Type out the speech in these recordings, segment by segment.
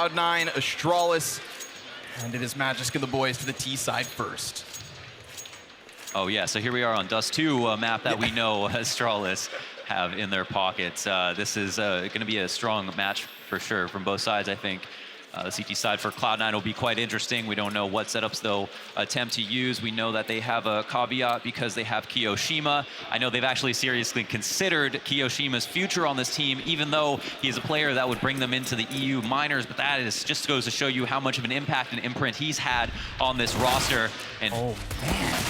Cloud9, Astralis, and it is Magisk and the boys to the T side first. Oh yeah, so here we are on Dust 2, a map that we know Astralis have in their pockets. This is going to be a strong match for sure from both sides, I think. The CT side for Cloud9 will be quite interesting. We don't know what setups they'll attempt to use. We know that they have a caveat because they have Kiyoshima. I know they've actually seriously considered Kiyoshima's future on this team, even though he's a player that would bring them into the EU minors, but that is just goes to show you how much of an impact and imprint he's had on this roster. And oh man,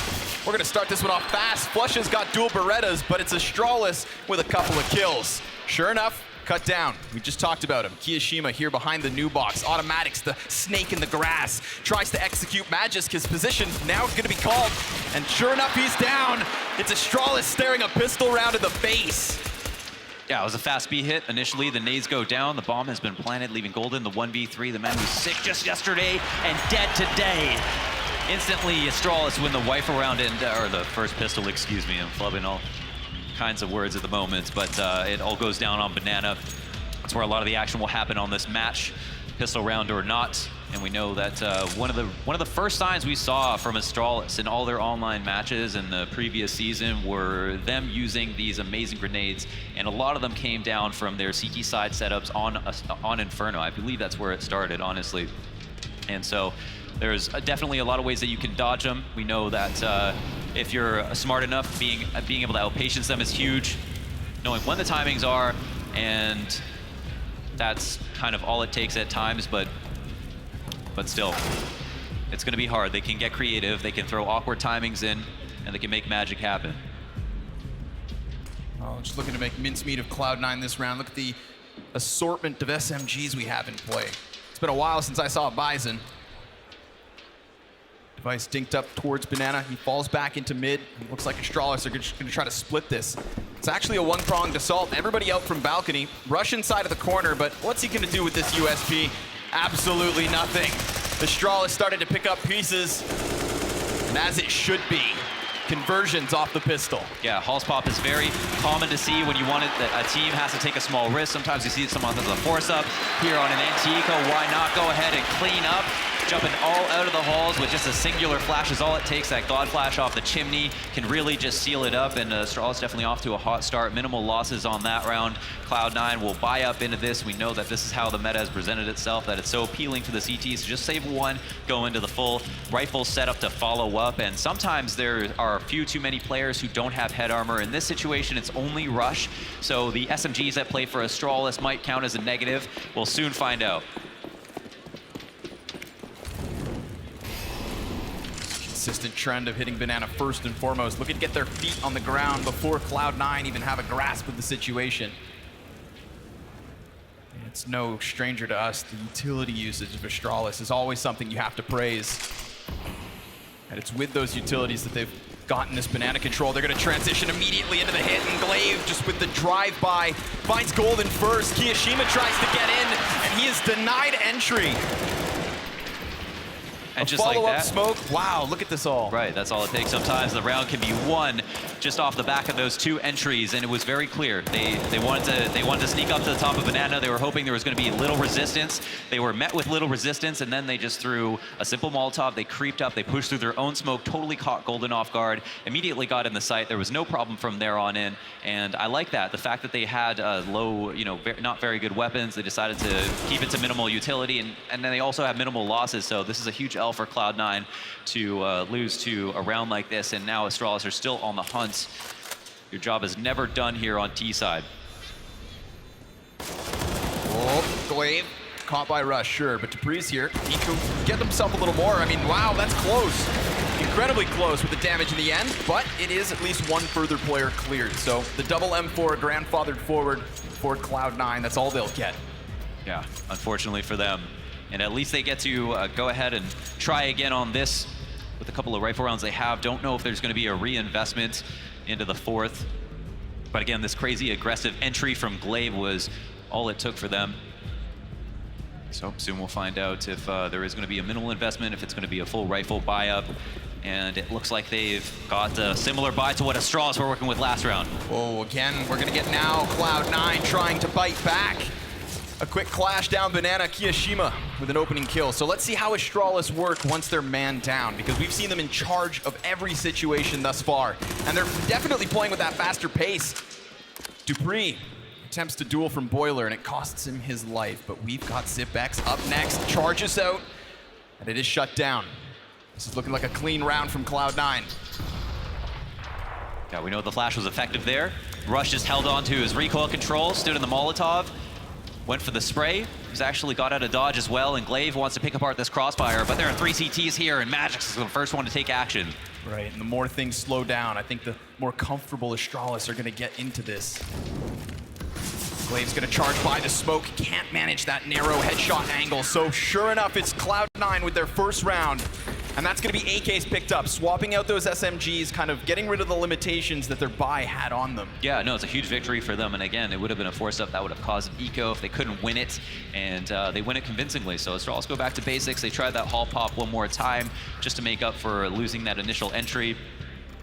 we're gonna start this one off fast. Flush has got dual Berettas, but it's Astralis with a couple of kills. Sure enough, cut down. We just talked about him. Kiyoshima here behind the new box. Automatics, the snake in the grass. Tries to execute Magisk. His position now is going to be called. And sure enough, he's down. It's Astralis staring a pistol round in the face. Yeah, it was a fast B hit. Initially, the nades go down. The bomb has been planted, leaving Golden the 1v3. The man who was sick just yesterday and dead today. Instantly, Astralis win the wife around and, or the first pistol, excuse me. I'm flubbing all kinds of words at the moment, but it all goes down on Banana. That's where a lot of the action will happen on this match, pistol round or not. And we know that one of the first signs we saw from Astralis in all their online matches in the previous season were them using these amazing grenades, and a lot of them came down from their CT side setups on Inferno. I believe that's where it started, honestly. And so there's definitely a lot of ways that you can dodge them. We know that if you're smart enough, being able to outpatience them is huge. Knowing when the timings are, and that's kind of all it takes at times, but still, it's gonna be hard. They can get creative, they can throw awkward timings in, and they can make magic happen. Oh, just looking to make mincemeat of Cloud9 this round. Look at the assortment of SMGs we have in play. It's been a while since I saw a Bison. Device dinked up towards Banana. He falls back into mid. It looks like Astralis are just gonna try to split this. It's actually a one-pronged assault. Everybody out from balcony. Rush inside of the corner, but what's he gonna do with this USP? Absolutely nothing. Astralis started to pick up pieces, and as it should be, conversions off the pistol. Yeah, Hall's Pop is very common to see when you want it, that a team has to take a small risk. Sometimes you see someone has a force up. Here on an Antico, why not go ahead and clean up? Jumping all out of the halls with just a singular flash is all it takes. That God Flash off the chimney can really just seal it up, and Astralis definitely off to a hot start. Minimal losses on that round. Cloud9 will buy up into this. We know that this is how the meta has presented itself, that it's so appealing for the CTs to just save one, go into the full rifle setup to follow up, and sometimes there are a few too many players who don't have head armor. In this situation, it's only rush, so the SMGs that play for Astralis might count as a negative. We'll soon find out. Consistent trend of hitting Banana first and foremost, looking to get their feet on the ground before Cloud9 even have a grasp of the situation. And it's no stranger to us, the utility usage of Astralis is always something you have to praise. And it's with those utilities that they've gotten this Banana control. They're gonna transition immediately into the hit, and Glaive just with the drive-by finds Golden first. Kiyoshima tries to get in, and he is denied entry. And just like that, smoke. Wow, look at this all. Right, that's all it takes. Sometimes the round can be won just off the back of those two entries, and it was very clear. They wanted to sneak up to the top of Banana. They were hoping there was going to be little resistance. They were met with little resistance, and then they just threw a simple Molotov. They creeped up. They pushed through their own smoke. Totally caught Golden off guard. Immediately got in the sight. There was no problem from there on in, and I like that. The fact that they had low, not very good weapons. They decided to keep it to minimal utility, and then they also have minimal losses. So this is a huge L for Cloud9 to lose to a round like this, and now Astralis are still on the hunt. Your job is never done here on T side. Oh, Glaive caught by Rush, sure, but Dupree's here. He could get himself a little more. I mean, wow, that's close. Incredibly close with the damage in the end, but it is at least one further player cleared. So the double M4 grandfathered forward for Cloud9, that's all they'll get. Yeah, unfortunately for them. And at least they get to go ahead and try again on this with a couple of rifle rounds they have. Don't know if there's going to be a reinvestment into the fourth. But again, this crazy aggressive entry from Glaive was all it took for them. So soon we'll find out if there is going to be a minimal investment, if it's going to be a full rifle buy-up. And it looks like they've got a similar buy to what Astralis were working with last round. Oh, again, we're going to get now Cloud9 trying to bite back. A quick clash down Banana, Kiyashima with an opening kill. So let's see how Astralis work once they're man down, because we've seen them in charge of every situation thus far. And they're definitely playing with that faster pace. Dupree attempts to duel from Boiler, and it costs him his life. But we've got Zipex up next, charges out, and it is shut down. This is looking like a clean round from Cloud9. Yeah, we know the flash was effective there. Rush just held on to his recoil control, stood in the Molotov, went for the spray. He's actually got out of dodge as well, and Glaive wants to pick apart this crossfire, but there are 3 CTs here, and Magix is the first one to take action. Right, and the more things slow down, I think the more comfortable Astralis are gonna get into this. Glaive's gonna charge by the smoke, can't manage that narrow headshot angle, so sure enough, it's Cloud9 with their first round. And that's going to be AKs picked up, swapping out those SMGs, kind of getting rid of the limitations that their buy had on them. Yeah, no, it's a huge victory for them. And again, it would have been a force-up that would have caused an eco if they couldn't win it. And they win it convincingly. So Astralis go back to basics. They tried that hall pop one more time just to make up for losing that initial entry.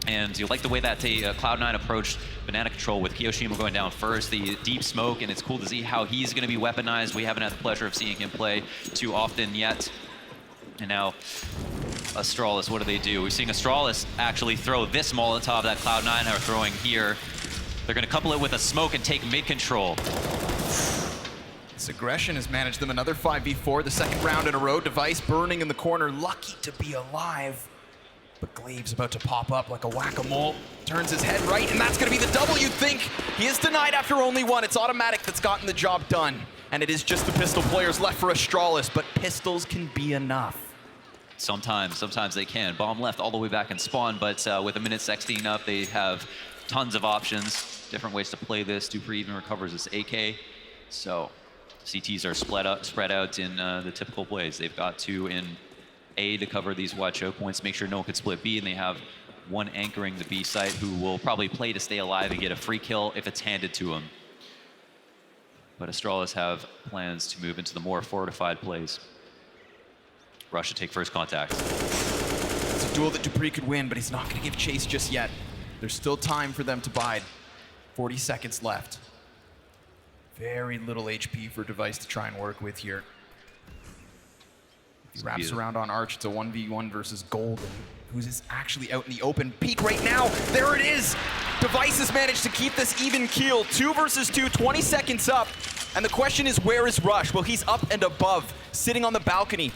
And you like the way that Cloud9 approached Banana Control with Kiyashima going down first, the deep smoke, and it's cool to see how he's going to be weaponized. We haven't had the pleasure of seeing him play too often yet. And now Astralis, what do? We're seeing Astralis actually throw this Molotov that Cloud9 are throwing here. They're going to couple it with a smoke and take mid control. This aggression has managed them another 5v4, the second round in a row. Device burning in the corner, lucky to be alive. But Glaive's about to pop up like a whack-a-mole. Turns his head right, and that's going to be the double, you'd think. He is denied after only one. It's Automatic that's gotten the job done. And it is just the pistol players left for Astralis, but pistols can be enough. Sometimes they can. Bomb left all the way back in spawn, but with a minute 16 up, they have tons of options, different ways to play this. Dupree even recovers his AK. So CTs are spread out in the typical plays. They've got 2 in A to cover these wide choke points, make sure no one can split B, and they have 1 anchoring the B site who will probably play to stay alive and get a free kill if it's handed to him. But Astralis have plans to move into the more fortified plays. Rush to take first contact. It's a duel that Dupree could win, but he's not going to give chase just yet. There's still time for them to bide. 40 seconds left. Very little HP for Device to try and work with here. He wraps around on Arch. It's a 1v1 versus Golden, who's actually out in the open. Peek right now. There it is. Device has managed to keep this even keel. 2 versus 2, 20 seconds up. And the question is, where is Rush? Well, he's up and above, sitting on the balcony.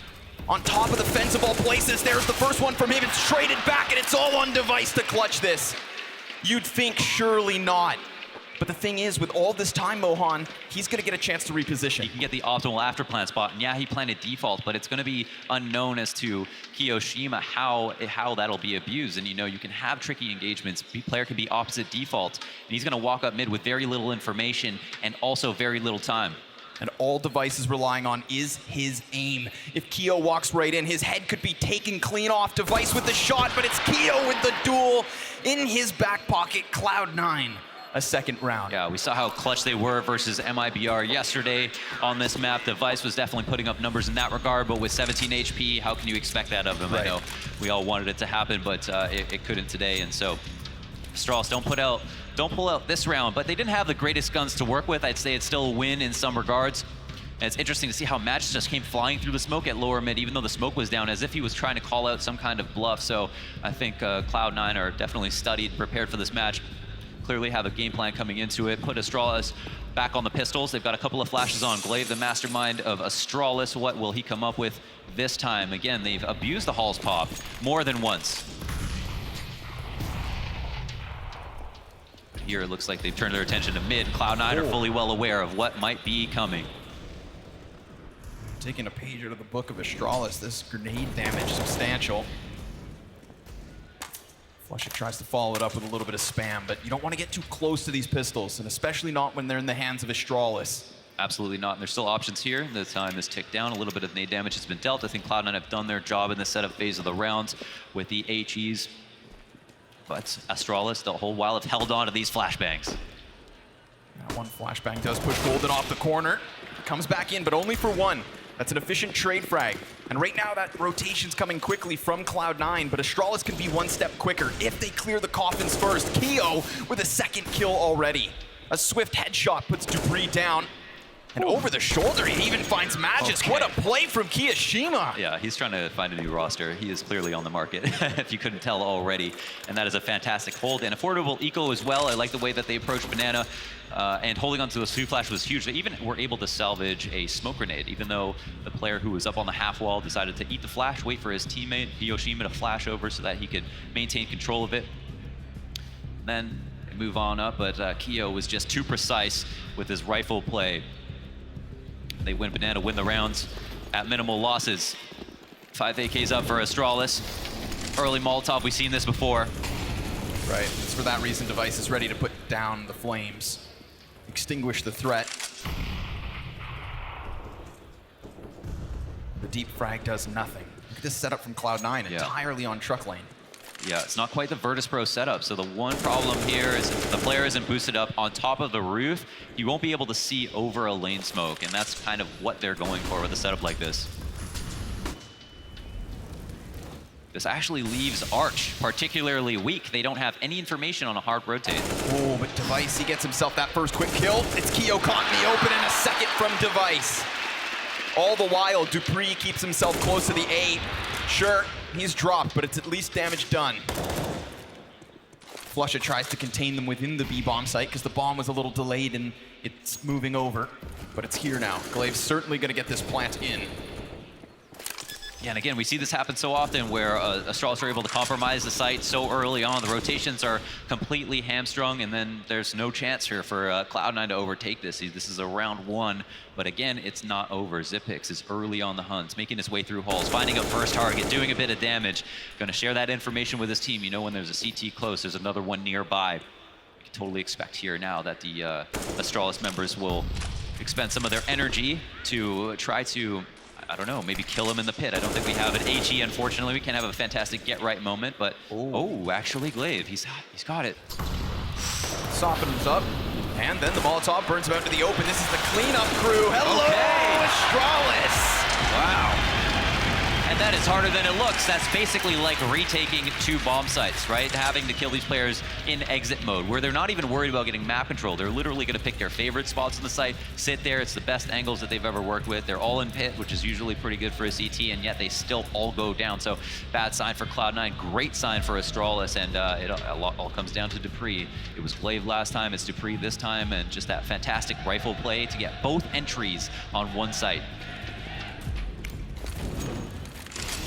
On top of the fence of all places, there's the first one from him. It's traded back, and it's all on Device to clutch this. You'd think surely not. But the thing is, with all this time, Mohan, he's going to get a chance to reposition. He can get the optimal after plant spot, and yeah, he planted default, but it's going to be unknown as to Kiyashima how that'll be abused. And you know, you can have tricky engagements. Player can be opposite default, and he's going to walk up mid with very little information and also very little time. And all Device is relying on is his aim. If Keo walks right in, his head could be taken clean off. Device with the shot, but it's Keo with the duel in his back pocket. Cloud9, a second round. Yeah, we saw how clutch they were versus MIBR yesterday on this map. Device was definitely putting up numbers in that regard, but with 17 HP, how can you expect that of him? Right. I know we all wanted it to happen, but it couldn't today, and so Astralis don't pull out this round, but they didn't have the greatest guns to work with. I'd say it's still a win in some regards. And it's interesting to see how Magix just came flying through the smoke at lower mid, even though the smoke was down, as if he was trying to call out some kind of bluff. So I think Cloud9 are definitely studied, prepared for this match. Clearly have a game plan coming into it. Put Astralis back on the pistols. They've got a couple of flashes on Glaive, the mastermind of Astralis. What will he come up with this time? Again, they've abused the Hall's pop more than once. Here it looks like they've turned their attention to mid. Cloud9 are fully well aware of what might be coming. Taking a page out of the book of Astralis, this grenade damage is substantial. Flusha tries to follow it up with a little bit of spam, but you don't want to get too close to these pistols, and especially not when they're in the hands of Astralis. Absolutely not, and there's still options here. The time is ticked down. A little bit of nade damage has been dealt. I think Cloud9 have done their job in the setup phase of the round with the HEs. But Astralis, the whole while, have held on to these flashbangs. That one flashbang does push Golden off the corner. Comes back in, but only for one. That's an efficient trade frag. And right now, that rotation's coming quickly from Cloud9, but Astralis can be one step quicker if they clear the coffins first. Keo with a second kill already. A swift headshot puts Dupree down. And over the shoulder, he even finds Magis. Okay. What a play from Kiyashima. Yeah, he's trying to find a new roster. He is clearly on the market, if you couldn't tell already. And that is a fantastic hold. And affordable eco as well. I like the way that they approach Banana. And holding onto a Sue Flash was huge. They even were able to salvage a smoke grenade, even though the player who was up on the half wall decided to eat the flash, wait for his teammate Kiyashima to flash over so that he could maintain control of it. Then they move on up, but Kiyo was just too precise with his rifle play. They win Banana, win the rounds at minimal losses. 5 AKs up for Astralis. Early Molotov, we've seen this before. Right, it's for that reason Device is ready to put down the flames. Extinguish the threat. The deep frag does nothing. Look at this setup from Cloud9, entirely on truck lane. Yeah, it's not quite the Virtus Pro setup. So the one problem here is the player isn't boosted up on top of the roof. You won't be able to see over a lane smoke, and that's kind of what they're going for with a setup like this. This actually leaves Arch particularly weak. They don't have any information on a hard rotate. Oh, but Device, he gets himself that first quick kill. It's Kiyo caught in the open and a second from Device. All the while, Dupree keeps himself close to the A. Sure, he's dropped, but it's at least damage done. Flusha tries to contain them within the B-bomb site because the bomb was a little delayed and it's moving over, but it's here now. Glaive's certainly going to get this plant in. Yeah, and again, we see this happen so often where Astralis are able to compromise the site so early on. The rotations are completely hamstrung, and then there's no chance here for Cloud9 to overtake this. This is a round one, but again, it's not over. Xyp9x is early on the hunt, making his way through halls, finding a first target, doing a bit of damage. Going to share that information with his team. You know when there's a CT close, there's another one nearby. You can totally expect here now that the Astralis members will expend some of their energy to try to, I don't know, maybe kill him in the pit. I don't think we have an HE, unfortunately. We can't have a fantastic get-right moment, but actually Glaive, he's got it. Softens up, and then the Molotov burns him out to the open. This is the cleanup crew. Hello, Astralis! Wow. And that is harder than it looks. That's basically like retaking 2 bomb sites, right? Having to kill these players in exit mode, where they're not even worried about getting map control. They're literally going to pick their favorite spots on the site, sit there. It's the best angles that they've ever worked with. They're all in pit, which is usually pretty good for a CT, and yet they still all go down. So bad sign for Cloud9, great sign for Astralis, and it all comes down to Dupree. It was Glaive last time, it's Dupree this time, and just that fantastic rifle play to get both entries on one site.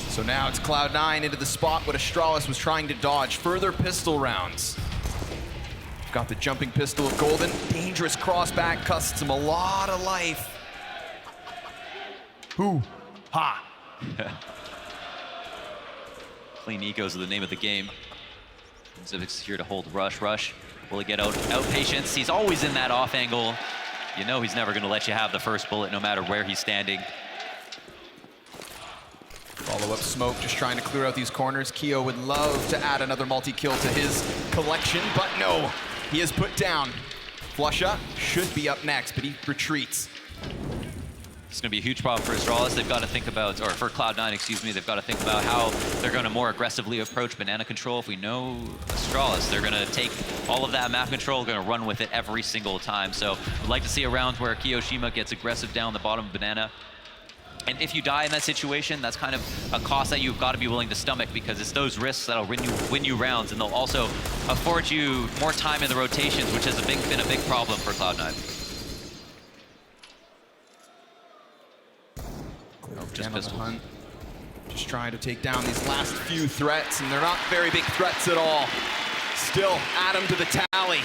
So now it's Cloud9 into the spot what Astralis was trying to dodge. Further pistol rounds. Got the jumping pistol of Golden. Dangerous crossback, costs him a lot of life. Hoo, ha. Clean ecos are the name of the game. Xyp9x here to hold rush. Will he get outpatience? He's always in that off angle. You know he's never gonna let you have the first bullet no matter where he's standing. Follow-up smoke, just trying to clear out these corners. Kiyo would love to add another multi-kill to his collection, but no, he is put down. Flusha should be up next, but he retreats. It's going to be a huge problem for Astralis. They've got to think about, or for Cloud9, excuse me, they've got to think about how they're going to more aggressively approach banana control. If we know Astralis, they're going to take all of that map control, going to run with it every single time. So I'd like to see a round where Kiyashima gets aggressive down the bottom of banana. And if you die in that situation, that's kind of a cost that you've got to be willing to stomach, because it's those risks that'll win you rounds, and they'll also afford you more time in the rotations, which has been a big problem for Cloud9. Just pistol hunt. Just trying to take down these last few threats, and they're not very big threats at all. Still, add them to the tally.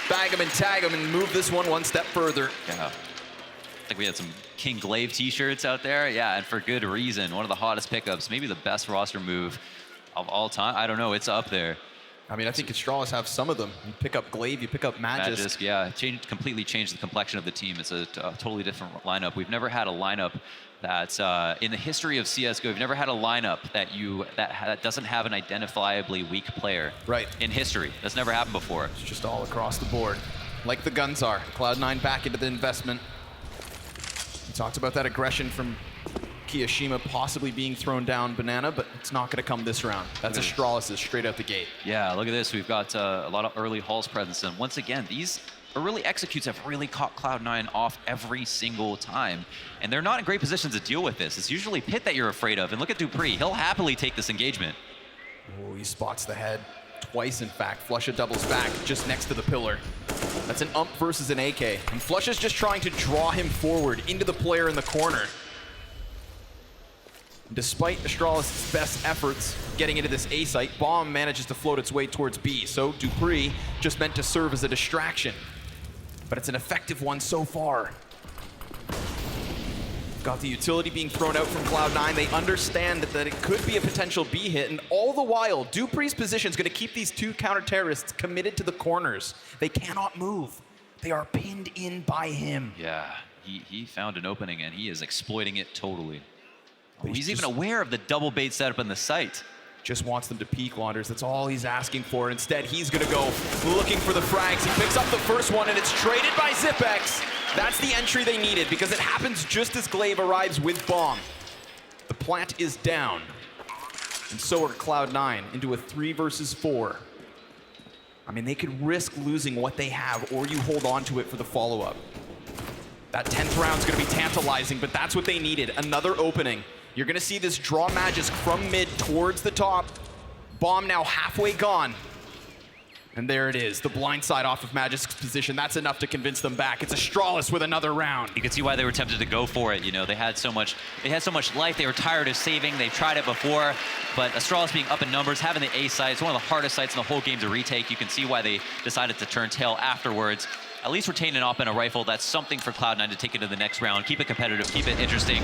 Bag them and tag them and move this one step further. Yeah. I think we had some King Glaive t-shirts out there. Yeah, and for good reason. One of the hottest pickups, maybe the best roster move of all time. I don't know, it's up there. I mean, I think Astralis have some of them. You pick up Glaive, you pick up Magisk. Yeah, completely changed the complexion of the team. It's a totally different lineup. We've never had a lineup that's, in the history of CSGO, we've never had a lineup that doesn't have an identifiably weak player. Right. In history. That's never happened before. It's just all across the board. Like the guns are. Cloud9 back into the investment. We talked about that aggression from Kiyashima possibly being thrown down banana, but it's not going to come this round. That's Astralis straight out the gate. Yeah, look at this. We've got a lot of early halls presence, and once again, these or really executes have really caught Cloud9 off every single time. And they're not in great positions to deal with this. It's usually Pit that you're afraid of. And look at Dupree. He'll happily take this engagement. Oh, he spots the head. Twice, in fact. Flusha doubles back just next to the pillar. That's an ump versus an AK. And Flusha's just trying to draw him forward into the player in the corner. Despite Astralis' best efforts getting into this A site, Bomb manages to float its way towards B. So Dupree just meant to serve as a distraction. But it's an effective one so far. Got the utility being thrown out from Cloud9. They understand that it could be a potential B hit, and all the while, Dupree's position is going to keep these two counter-terrorists committed to the corners. They cannot move. They are pinned in by him. Yeah, he found an opening, and he is exploiting it totally. But He's even aware of the double bait setup in the site. Just wants them to peek, Wanders. That's all he's asking for. Instead, he's going to go looking for the frags. He picks up the first one, and it's traded by Zipex. That's the entry they needed, because it happens just as Glaive arrives with Bomb. The plant is down. And so are Cloud9 into a 3 versus 4. I mean, they could risk losing what they have, or you hold on to it for the follow-up. That 10th round's going to be tantalizing, but that's what they needed. Another opening. You're going to see this draw Magisk from mid towards the top. Bomb now halfway gone. And there it is, the blind side off of Magisk's position. That's enough to convince them back. It's Astralis with another round. You can see why they were tempted to go for it. You know, they had so much life. They were tired of saving. They've tried it before, but Astralis being up in numbers, having the A site, it's one of the hardest sites in the whole game to retake. You can see why they decided to turn tail afterwards. At least retain an op and a rifle. That's something for Cloud9 to take into the next round. Keep it competitive, keep it interesting.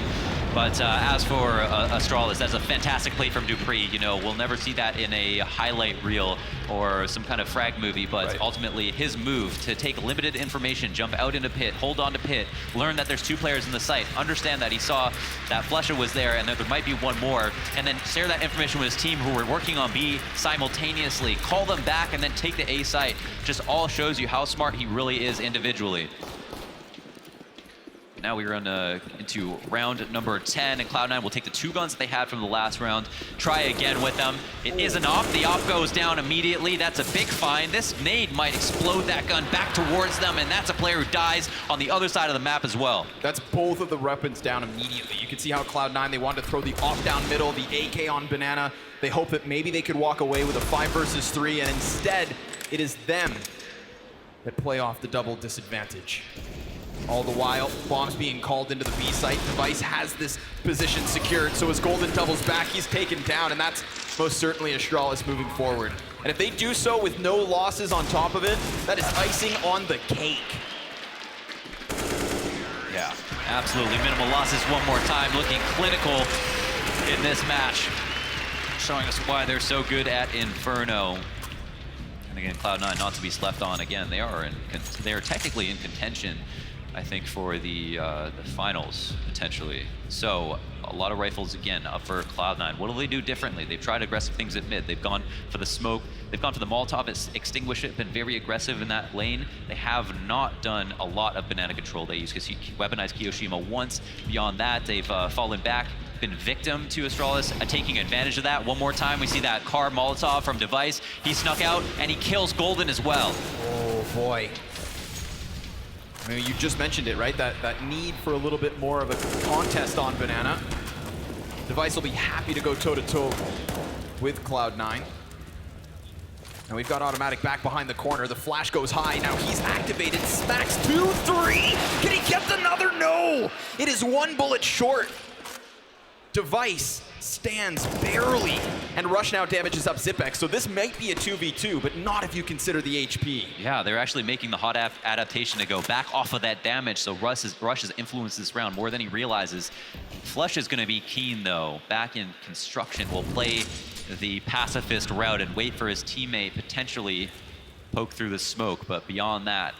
But as for Astralis, that's a fantastic play from Dupree. You know, we'll never see that in a highlight reel or some kind of frag movie, but ultimately his move to take limited information, jump out into Pit, hold on to Pit, learn that there's 2 players in the site, understand that he saw that Flusha was there and that there might be one more, and then share that information with his team who were working on B simultaneously, call them back and then take the A site. Just all shows you how smart he really is individually. Now we run into round number 10, and Cloud9 will take the 2 guns that they had from the last round, try again with them. It is an op. The op goes down immediately. That's a big find. This nade might explode that gun back towards them, and that's a player who dies on the other side of the map as well. That's both of the weapons down immediately. You can see how Cloud9, they wanted to throw the op down middle, the AK on Banana. They hope that maybe they could walk away with a 5 versus 3, and instead, it is them that play off the double disadvantage. All the while, Bomb's being called into the B site. Device has this position secured, so as Golden doubles back, he's taken down, and that's most certainly Astralis moving forward. And if they do so with no losses on top of it, that is icing on the cake. Yeah, absolutely minimal losses one more time, looking clinical in this match, showing us why they're so good at Inferno. And again, Cloud9 not to be slept on. Again, they are technically in contention, I think, for the finals, potentially. So, a lot of rifles, again, up for Cloud9. What do they do differently? They've tried aggressive things at mid. They've gone for the smoke. They've gone for the Molotov, extinguish it, been very aggressive in that lane. They have not done a lot of banana control. They used weaponized Kiyoshima once. Beyond that, they've fallen back, been victim to Astralis, taking advantage of that. One more time, we see that car Molotov from Device. He snuck out, and he kills Golden as well. Oh, boy. I mean, you just mentioned it, right? That need for a little bit more of a contest on Banana. Device will be happy to go toe-to-toe with Cloud9. And we've got Automatic back behind the corner. The flash goes high. Now he's activated. Smacks 2, 3. Can he get another? No! It is 1 bullet short. Device stands barely, and Rush now damages up Zipex, so this might be a 2v2, but not if you consider the HP. Yeah, they're actually making the hot adaptation to go back off of that damage, so Rush has influenced this round more than he realizes. Flush is going to be keen, though. Back in construction, will play the pacifist route and wait for his teammate potentially poke through the smoke, but beyond that,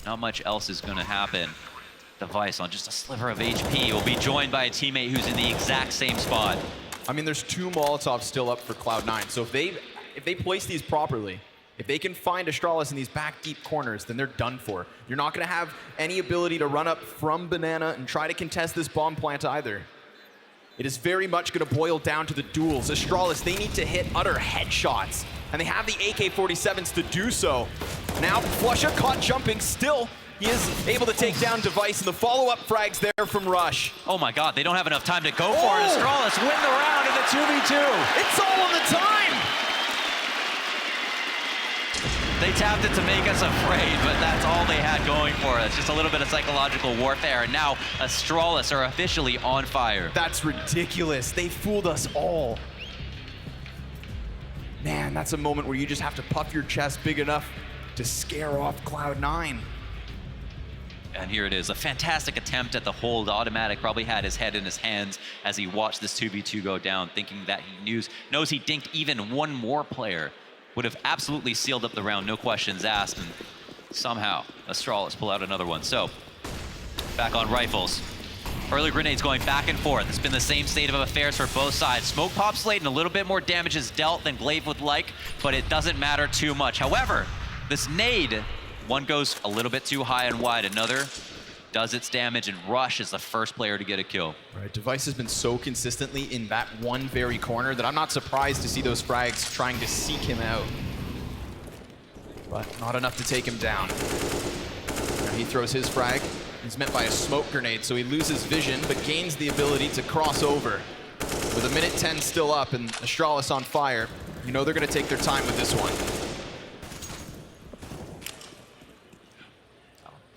not much else is going to happen. Device on just a sliver of HP will be joined by a teammate who's in the exact same spot. I mean, there's 2 Molotovs still up for Cloud9, so if they place these properly, if they can find Astralis in these back deep corners, then they're done for. You're not going to have any ability to run up from Banana and try to contest this bomb plant either. It is very much going to boil down to the duels. Astralis, they need to hit utter headshots and they have the AK-47s to do so. Now, Flusha caught jumping still. He is able to take down Device, and the follow-up frags there from Rush. Oh my God, they don't have enough time to go for it. Astralis win the round in the 2v2. It's all on the time! They tapped it to make us afraid, but that's all they had going for us. Just a little bit of psychological warfare, and now Astralis are officially on fire. That's ridiculous. They fooled us all. Man, that's a moment where you just have to puff your chest big enough to scare off Cloud9. And here it is, a fantastic attempt at the hold. Automatic probably had his head in his hands as he watched this 2v2 go down, thinking that he knows he dinked even one more player. Would have absolutely sealed up the round, no questions asked, and somehow Astralis pull out another one. So, back on rifles. Early grenades going back and forth. It's been the same state of affairs for both sides. Smoke pops late and a little bit more damage is dealt than Glaive would like, but it doesn't matter too much. However, this nade, one goes a little bit too high and wide, another does its damage, and Rush is the first player to get a kill. Right, Device has been so consistently in that one very corner that I'm not surprised to see those frags trying to seek him out. But not enough to take him down. Now he throws his frag. He's met by a smoke grenade, so he loses vision, but gains the ability to cross over. With 1:10 still up and Astralis on fire, you know they're gonna take their time with this one.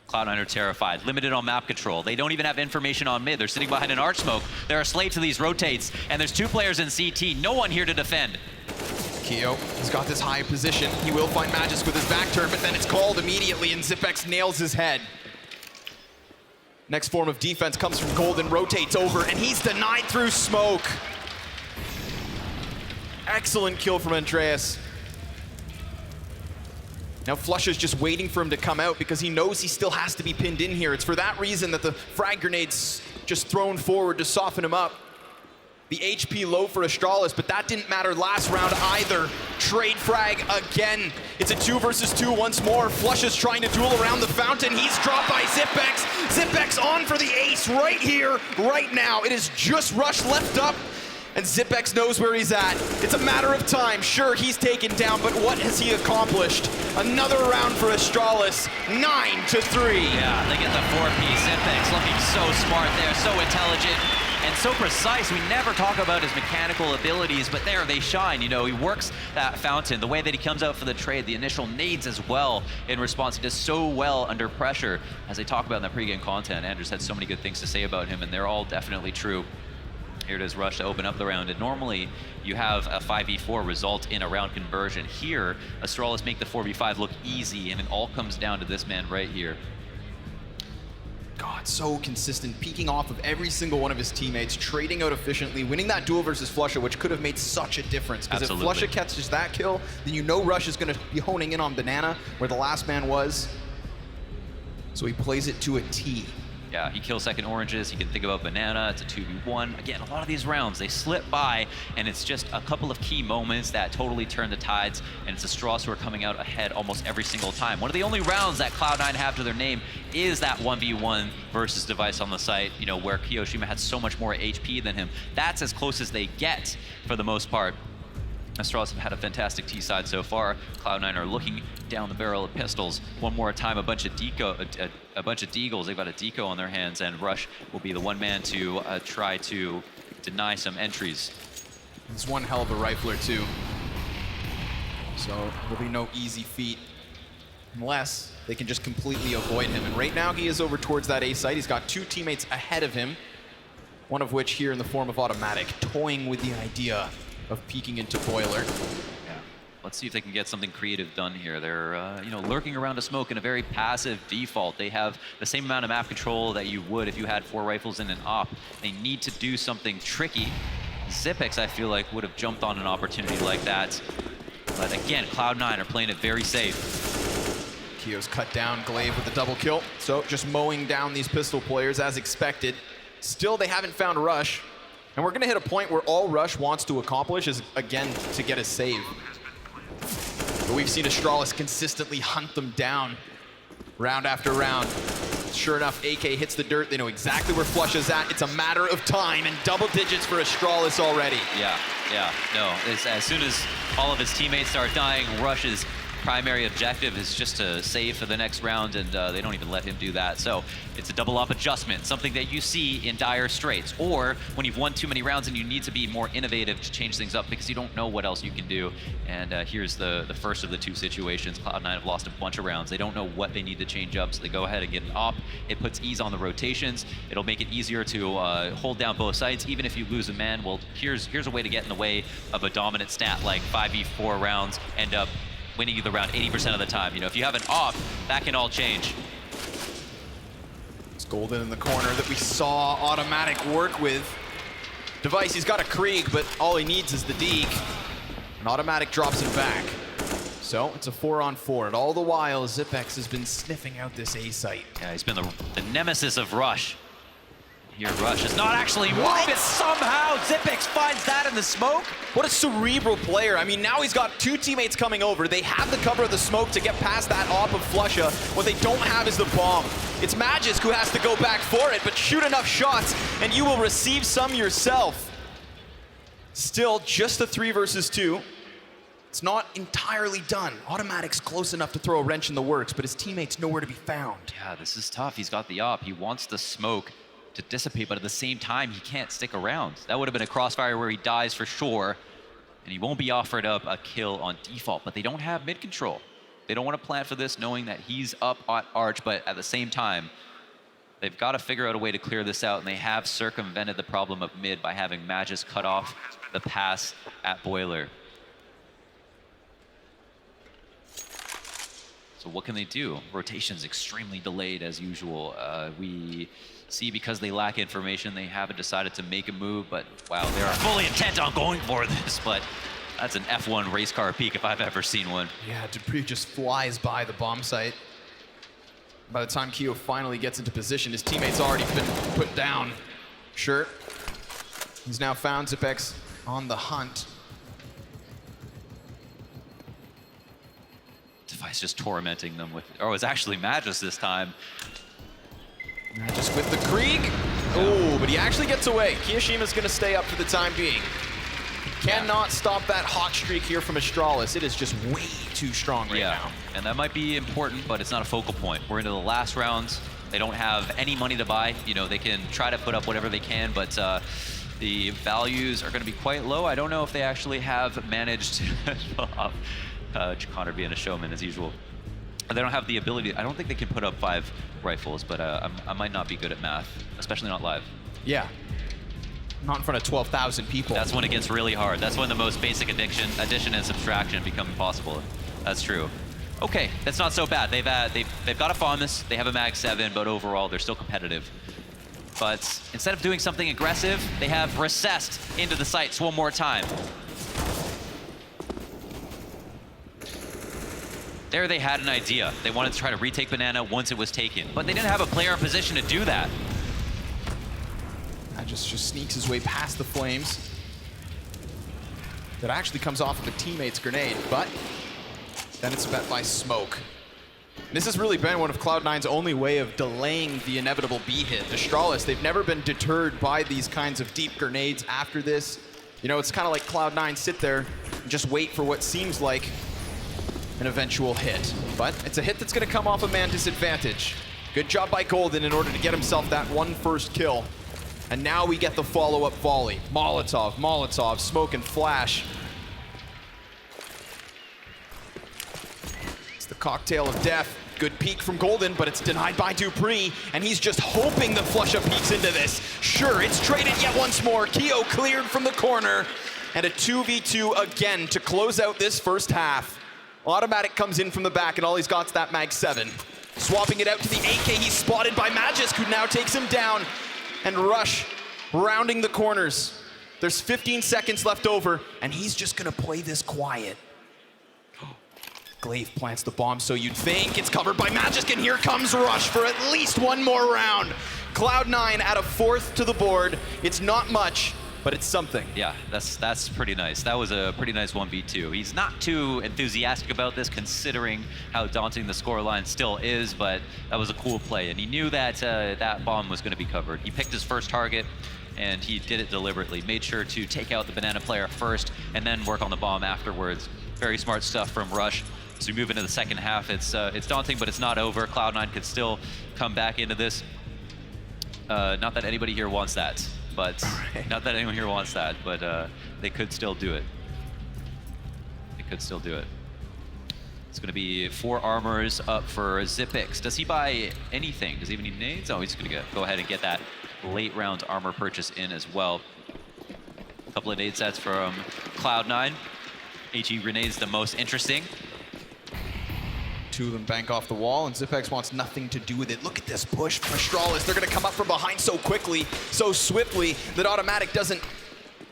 Cloud9 are terrified, limited on map control. They don't even have information on mid. They're sitting behind an arch smoke. They're a slave to these rotates, and there's two players in CT. No one here to defend. Keo has got this high position. He will find Magisk with his back turn, but then it's called immediately, and Zipex nails his head. Next form of defense comes from Golden, rotates over, and he's denied through smoke. Excellent kill from Andreas. Now Flush is just waiting for him to come out because he knows he still has to be pinned in here. It's for that reason that the frag grenade's just thrown forward to soften him up. The HP low for Astralis, but that didn't matter last round either. Trade frag again. It's a 2 versus 2 once more. Flush is trying to duel around the fountain. He's dropped by Zipex. Zipex on for the ace right here, right now. It is just Rush left up, and Zipex knows where he's at. It's a matter of time. Sure, he's taken down, but what has he accomplished? Another round for Astralis, 9-3. Yeah, they get the 4-piece. Zipex looking so smart there, so intelligent, and so precise. We never talk about his mechanical abilities, but there they shine. You know, he works that fountain, the way that he comes out for the trade, the initial nades as well in response. He does so well under pressure. As they talk about in the pregame content, Andrew's had so many good things to say about him, and they're all definitely true. Here it is, Rush to open up the round, and normally you have a 5v4 result in a round conversion. Here, Astralis make the 4v5 look easy, and it all comes down to this man right here. God, so consistent, peeking off of every single one of his teammates, trading out efficiently, winning that duel versus Flusha, which could have made such a difference. Because if Flusha catches that kill, then you know Rush is going to be honing in on Banana, where the last man was. So he plays it to a T. Yeah, he kills second oranges, he can think about Banana, it's a 2v1. Again, a lot of these rounds, they slip by, and it's just a couple of key moments that totally turn the tides, and it's Astralis who are coming out ahead almost every single time. One of the only rounds that Cloud9 have to their name is that 1v1 versus Device on the site, you know, where Kiyoshima had so much more HP than him. That's as close as they get for the most part. Astralis have had a fantastic T-side so far. Cloud9 are looking down the barrel of pistols. One more time, a bunch of deagles. They've got a deco on their hands, and Rush will be the one man to try to deny some entries. He's one hell of a rifler too. So there'll be no easy feat unless they can just completely avoid him. And right now he is over towards that A site. He's got two teammates ahead of him, one of which here in the form of Automatic, toying with the idea of peeking into Boiler. Yeah. Let's see if they can get something creative done here. They're you know, lurking around a smoke in a very passive default. They have the same amount of map control that you would if you had 4 rifles in an op. They need to do something tricky. Zipex, I feel like, would have jumped on an opportunity like that. But again, Cloud9 are playing it very safe. Keo's cut down Glaive with a double kill. So just mowing down these pistol players as expected. Still, they haven't found Rush. And we're gonna hit a point where all Rush wants to accomplish is, again, to get a save. But we've seen Astralis consistently hunt them down round after round. Sure enough, AK hits the dirt. They know exactly where Flush is at. It's a matter of time, and double digits for Astralis already. Yeah. No, as soon as all of his teammates start dying, Rush's primary objective is just to save for the next round, and they don't even let him do that. So it's a double up adjustment, something that you see in dire straits, or when you've won too many rounds and you need to be more innovative to change things up because you don't know what else you can do. And here's the first of the two situations. Cloud9 have lost a bunch of rounds. They don't know what they need to change up, so they go ahead and get an op. It puts ease on the rotations. It'll make it easier to hold down both sides, even if you lose a man. Well, here's a way to get in the way of a dominant stat like 5v4 rounds, end up winning you the round 80% of the time. You know, if you have an op, that can all change. It's Golden in the corner that we saw Automatic work with. Device, he's got a Krieg, but all he needs is the Deke. And Automatic drops it back. So it's a 4-on-4, and all the while, Zipex has been sniffing out this A site. Yeah, he's been the nemesis of Rush. Here, Rush is not actually moving it. Somehow, Zipex finds that in the smoke. What a cerebral player. I mean, now he's got two teammates coming over. They have the cover of the smoke to get past that op of Flusha. What they don't have is the bomb. It's Magisk who has to go back for it, but shoot enough shots, and you will receive some yourself. Still, just a 3 versus 2. It's not entirely done. Automatic's close enough to throw a wrench in the works, but his teammate's nowhere to be found. Yeah, this is tough. He's got the op. He wants the smoke to dissipate, but at the same time, he can't stick around. That would have been a crossfire where he dies for sure, and he won't be offered up a kill on default, but they don't have mid control. They don't want to plan for this knowing that he's up at Arch, but at the same time, they've got to figure out a way to clear this out, and they have circumvented the problem of mid by having Magisk cut off the pass at Boiler. So what can they do? Rotation's extremely delayed as usual. We see because they lack information, they haven't decided to make a move, but wow, they are fully intent on going for this, but that's an F1 race car peak if I've ever seen one. Yeah, Dupree just flies by the bomb site. By the time Keo finally gets into position, his teammate's already been put down. Sure. He's now found Zipex on the hunt. Device just tormenting them with, oh, it's actually Magisk this time. Just with the Krieg. Oh, but he actually gets away. Kiyoshima's gonna stay up for the time being. Cannot stop that hot streak here from Astralis. It is just way too strong right now. And that might be important, but it's not a focal point. We're into the last rounds. They don't have any money to buy. You know, they can try to put up whatever they can, but the values are gonna be quite low. I don't know if they actually have managed to pull off Connor being a showman as usual. They don't have the ability. I don't think they can put up 5 rifles, but I might not be good at math, especially not live. Yeah. Not in front of 12,000 people. That's when it gets really hard. That's when the most basic addition and subtraction become possible. That's true. Okay, that's not so bad. They've got a FOMS, they have a Mag 7, but overall they're still competitive. But instead of doing something aggressive, they have recessed into the sights one more time. There they had an idea. They wanted to try to retake Banana once it was taken, but they didn't have a player in position to do that. Just sneaks his way past the flames. That actually comes off of a teammate's grenade, but then it's met by smoke. This has really been one of Cloud9's only way of delaying the inevitable B hit. Astralis, they've never been deterred by these kinds of deep grenades after this. You know, it's kind of like Cloud9 sit there and just wait for what seems like an eventual hit. But it's a hit that's going to come off a man disadvantage. Good job by Golden in order to get himself that one first kill. And now we get the follow-up volley. Molotov, smoke and flash. It's the cocktail of death. Good peek from Golden, but it's denied by Dupree, and he's just hoping the Flusha peeks into this. Sure, it's traded yet once more. Keo cleared from the corner, and a 2v2 again to close out this first half. Automatic comes in from the back, and all he's got is that Mag 7. Swapping it out to the AK, he's spotted by Magisk, who now takes him down. And Rush rounding the corners. There's 15 seconds left over, and he's just gonna play this quiet. Glaive plants the bomb, so you'd think it's covered by Magisk, and here comes Rush for at least one more round. Cloud9 add a 4th to the board. It's not much, but it's something. Yeah, that's pretty nice. That was a pretty nice 1v2. He's not too enthusiastic about this, considering how daunting the scoreline still is, but that was a cool play, and he knew that that bomb was going to be covered. He picked his first target, and he did it deliberately. Made sure to take out the banana player first, and then work on the bomb afterwards. Very smart stuff from Rush. As we move into the second half, it's daunting, but it's not over. Cloud9 could still come back into this. Not that anybody here wants that. But not that anyone here wants that, but they could still do it. They could still do it. It's going to be 4 armors up for Zipix. Does he buy anything? Does he even need nades? Oh, he's going to go ahead and get that late round armor purchase in as well. A couple of nade sets from Cloud9. HE grenades the most interesting. 2 of them bank off the wall, and Zipex wants nothing to do with it. Look at this push from Astralis. They're going to come up from behind so quickly, so swiftly, that Automatic doesn't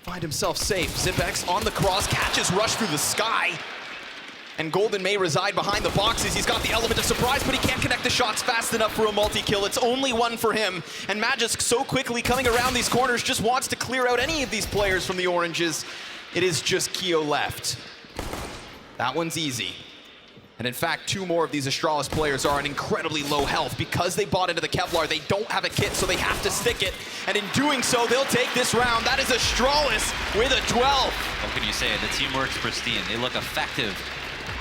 find himself safe. Zipex on the cross, catches Rush through the sky, and Golden may reside behind the boxes. He's got the element of surprise, but he can't connect the shots fast enough for a multi-kill. It's only 1 for him, and Magisk so quickly coming around these corners just wants to clear out any of these players from the oranges. It is just Keo left. That one's easy. And in fact, 2 more of these Astralis players are on incredibly low health. Because they bought into the Kevlar, they don't have a kit, so they have to stick it. And in doing so, they'll take this round. That is Astralis with a 12. What can you say? The teamwork's pristine. They look effective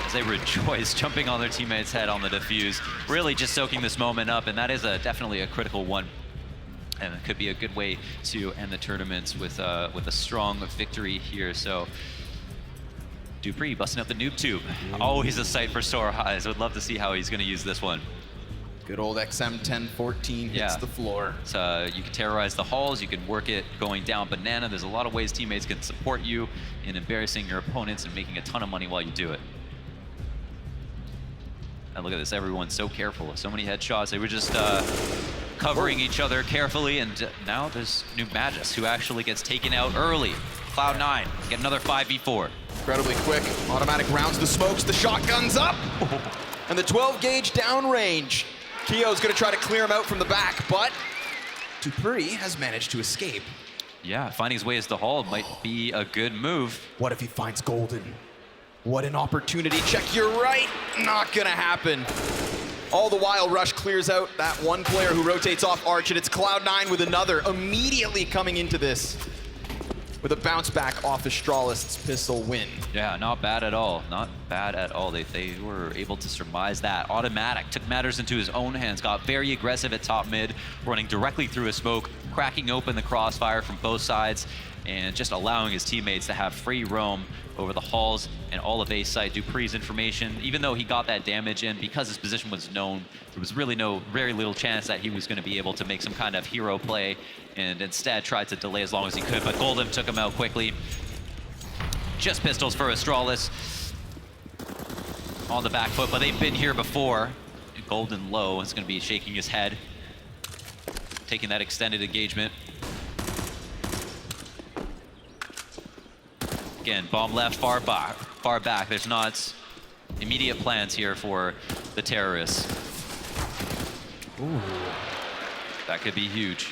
as they rejoice, jumping on their teammate's head on the defuse. Really just soaking this moment up, and that is definitely a critical one. And it could be a good way to end the tournament with a strong victory here. So Dupree busting up the noob tube. Always a sight for sore eyes. Would love to see how he's going to use this one. Good old XM 1014 hits the floor. So you can terrorize the halls, you can work it going down banana. There's a lot of ways teammates can support you in embarrassing your opponents and making a ton of money while you do it. And look at this, everyone's so careful. So many headshots. They were just covering each other carefully, and now there's new Magisk who actually gets taken out early. Cloud9 get another 5v4. Incredibly quick. Automatic rounds the smokes, the shotgun's up, and the 12 gauge downrange. Keo's gonna try to clear him out from the back, but Dupree has managed to escape. Yeah, finding his way as the hall might be a good move. What if he finds Golden? What an opportunity. Check your right. Not gonna happen. All the while, Rush clears out that one player who rotates off Arch, and it's Cloud9 with another immediately coming into this with a bounce back off Astralis' pistol win. Yeah, not bad at all. Not bad at all. They were able to surmise that. Automatic took matters into his own hands, got very aggressive at top mid, running directly through a smoke, cracking open the crossfire from both sides, and just allowing his teammates to have free roam over the halls and all of A site. Dupree's information, even though he got that damage in, because his position was known, there was really very little chance that he was going to be able to make some kind of hero play, and instead tried to delay as long as he could, but Golden took him out quickly. Just pistols for Astralis on the back foot, but they've been here before. Golden low is going to be shaking his head, taking that extended engagement. Again, bomb left, far back. There's not immediate plans here for the terrorists. Ooh. That could be huge.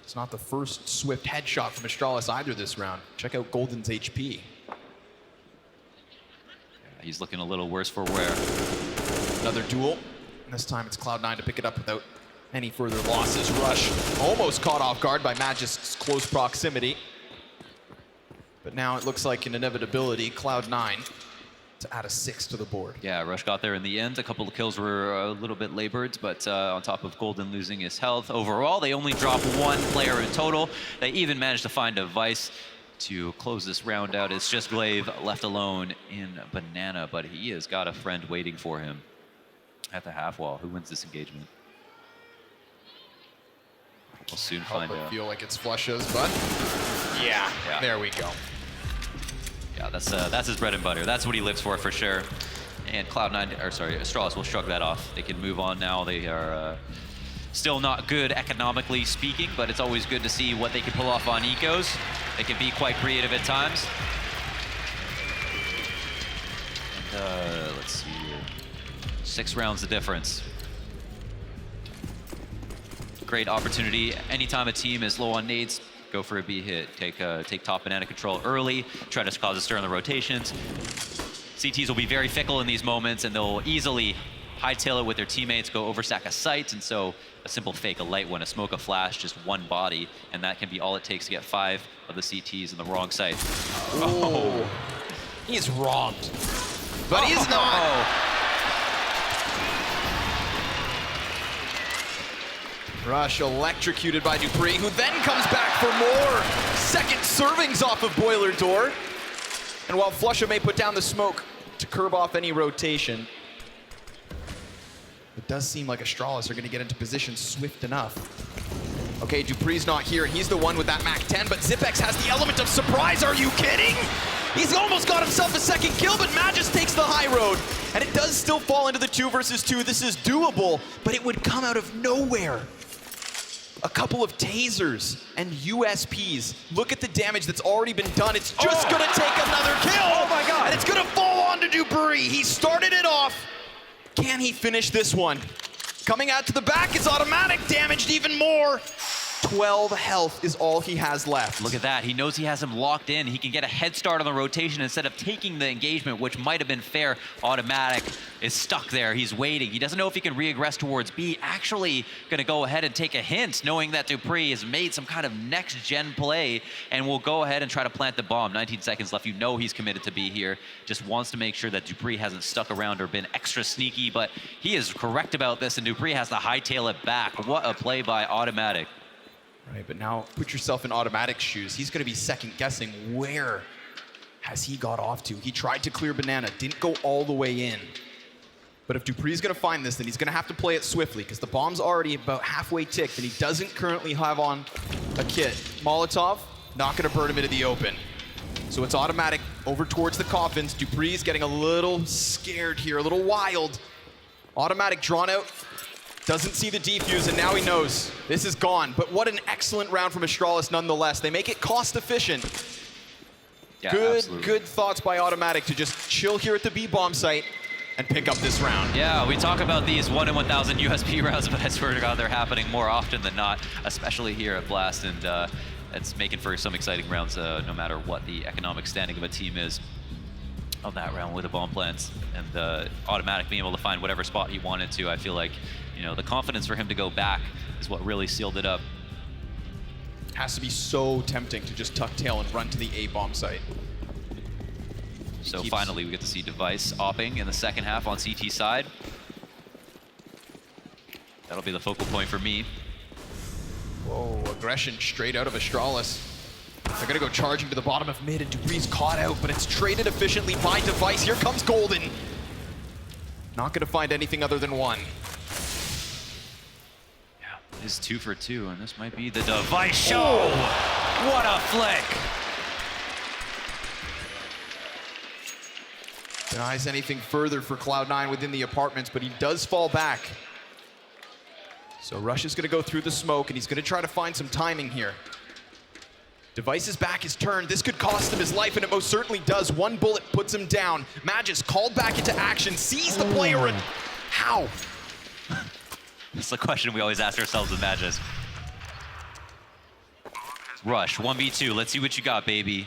It's not the first swift headshot from Astralis either this round. Check out Golden's HP. Yeah, he's looking a little worse for wear. Another duel. This time it's Cloud9 to pick it up without any further losses. Rush almost caught off guard by Magisk's close proximity. But now it looks like an inevitability, Cloud9 to add a 6 to the board. Yeah, Rush got there in the end. A couple of kills were a little bit labored, but on top of Golden losing his health. Overall, they only dropped 1 player in total. They even managed to find a Vice to close this round out. It's just Glaive left alone in Banana, but he has got a friend waiting for him at the half wall. Who wins this engagement? We'll soon find out. I feel like it's flushes, but yeah, there we go. Yeah, that's his bread and butter. That's what he lives for sure. And Astralis will shrug that off. They can move on now. They are still not good economically speaking, but it's always good to see what they can pull off on ecos. They can be quite creative at times. And let's see here. 6 rounds the difference. great opportunity. Anytime a team is low on nades, go for a B hit. Take top banana control early, try to cause a stir in the rotations. CTs will be very fickle in these moments, and they'll easily hightail it with their teammates, go overstack a site, and so a simple fake, a light one, a smoke, a flash, just one body, and that can be all it takes to get 5 of the CTs in the wrong site. Oh, he's robbed, but he's not. Rush electrocuted by Dupree, who then comes back for more second servings off of Boiler Door. And while Flusha may put down the smoke to curb off any rotation, it does seem like Astralis are going to get into position swift enough. Okay, Dupree's not here. He's the one with that Mac 10, but Zipex has the element of surprise. Are you kidding? He's almost got himself a second kill, but Magus takes the high road. And it does still fall into the 2 versus 2. This is doable, but it would come out of nowhere. A couple of tasers and USPs. Look at the damage that's already been done. It's just gonna take another kill. Oh my God. And it's gonna fall onto Dupree. He started it off. Can he finish this one? Coming out to the back is automatic, damaged even more. 12 health is all he has left. Look at that. He knows he has him locked in. He can get a head start on the rotation instead of taking the engagement, which might have been fair. Automatic is stuck there. He's waiting. He doesn't know if he can re-aggress towards B. Actually going to go ahead and take a hint, knowing that Dupree has made some kind of next-gen play and will go ahead and try to plant the bomb. 19 seconds left. You know he's committed to B here. Just wants to make sure that Dupree hasn't stuck around or been extra sneaky, but he is correct about this, and Dupree has to hightail it back. What a play by Automatic. Right, but now put yourself in Automatic's shoes. He's gonna be second guessing where has he got off to. He tried to clear Banana, didn't go all the way in. But if Dupree's gonna find this, then he's gonna have to play it swiftly because the bomb's already about halfway ticked and he doesn't currently have on a kit. Molotov, not gonna burn him into the open. So it's Automatic over towards the coffins. Dupree's getting a little scared here, a little wild. Automatic drawn out. Doesn't see the defuse, and now he knows this is gone. But what an excellent round from Astralis nonetheless. They make it cost efficient. Yeah, good thoughts by Automatic to just chill here at the B-bomb site and pick up this round. Yeah, we talk about these 1 in 1,000 USP rounds, but I swear to God, they're happening more often than not, especially here at Blast, and it's making for some exciting rounds no matter what the economic standing of a team is. On that round with the bomb plants and Automatic being able to find whatever spot he wanted to, I feel like, you know, the confidence for him to go back is what really sealed it up. Has to be so tempting to just tuck tail and run to the A-bomb site. So finally we get to see Device opping in the second half on CT side. That'll be the focal point for me. Whoa, aggression straight out of Astralis. They're gonna go charging to the bottom of mid, and Dupree's caught out, but it's traded efficiently by Device. Here comes Golden. Not gonna find anything other than 1. Yeah, it is 2 for 2, and this might be the Device show. What a flick. Denies anything further for Cloud9 within the apartments, but he does fall back. So Rush is gonna go through the smoke, and he's gonna try to find some timing here. Device's back is turned. This could cost him his life, and it most certainly does. 1 bullet puts him down. Magus called back into action, sees the player, and how? That's the question we always ask ourselves with Magus. Rush, 1v2. Let's see what you got, baby.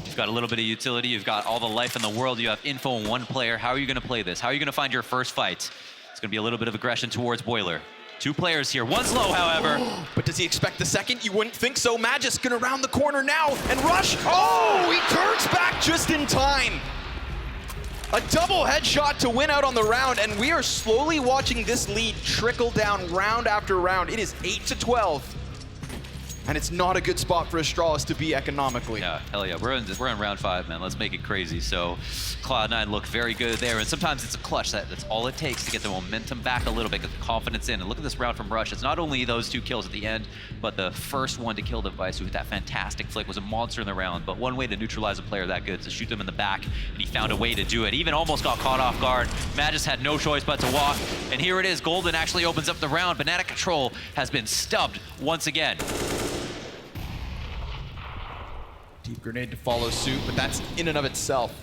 You've got a little bit of utility. You've got all the life in the world. You have info in 1 player. How are you going to play this? How are you going to find your first fight? It's going to be a little bit of aggression towards Boiler. 2 players here. 1's low, however. But does he expect the second? You wouldn't think so. Magus gonna round the corner now, and Rush, oh, he turns back just in time. A double headshot to win out on the round, and we are slowly watching this lead trickle down round after round. It is 8-12. And it's not a good spot for Astralis to be economically. Yeah, hell yeah. We're in round 5, man. Let's make it crazy. So Cloud9 look very good there. And sometimes it's a clutch. That's all it takes to get the momentum back a little bit, get the confidence in. And look at this round from Rush. It's not only those 2 kills at the end, but the first one to kill Device with that fantastic flick was a monster in the round. But one way to neutralize a player that good is to shoot them in the back. And he found a way to do it. Even almost got caught off guard. Magus had no choice but to walk. And here it is. Golden actually opens up the round. Banana Control has been stubbed once again. Deep grenade to follow suit, but that's in and of itself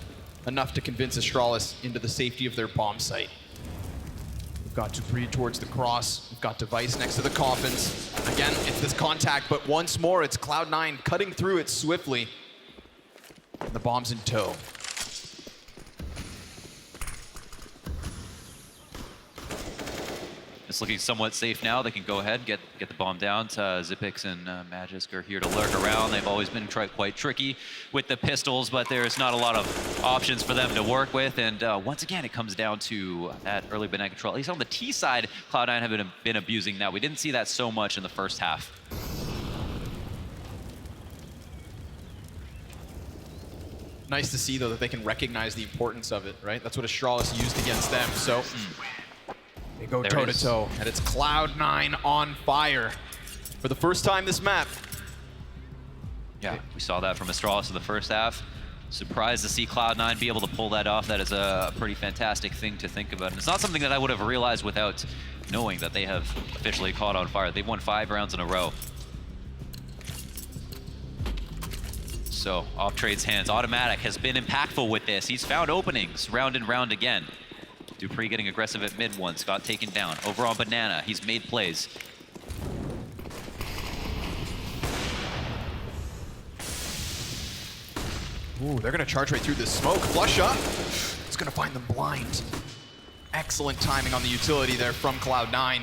enough to convince Astralis into the safety of their bomb site. We've got Dupree towards the cross. We've got Device next to the coffins. Again, it's this contact, but once more, it's Cloud9 cutting through it swiftly. And the bomb's in tow. It's looking somewhat safe now. They can go ahead, get the bomb down. Zipix and Magisk are here to lurk around. They've always been quite tricky with the pistols, but there's not a lot of options for them to work with. And once again, it comes down to that early banana control. At least on the T side, Cloud9 have been abusing that. We didn't see that so much in the first half. Nice to see, though, that they can recognize the importance of it, right? That's what Astralis used against them, so... They go toe-to-toe, and it's Cloud9 on fire. For the first time this map. Yeah, we saw that from Astralis in the first half. Surprised to see Cloud9 be able to pull that off. That is a pretty fantastic thing to think about. And it's not something that I would have realized without knowing that they have officially caught on fire. They've won 5 rounds in a row. So, off Trade's hands. Automatic has been impactful with this. He's found openings round and round again. Dupree getting aggressive at mid once, got taken down. Over on Banana, he's made plays. Ooh, they're gonna charge right through this smoke. Flush up. It's gonna find them blind. Excellent timing on the utility there from Cloud9.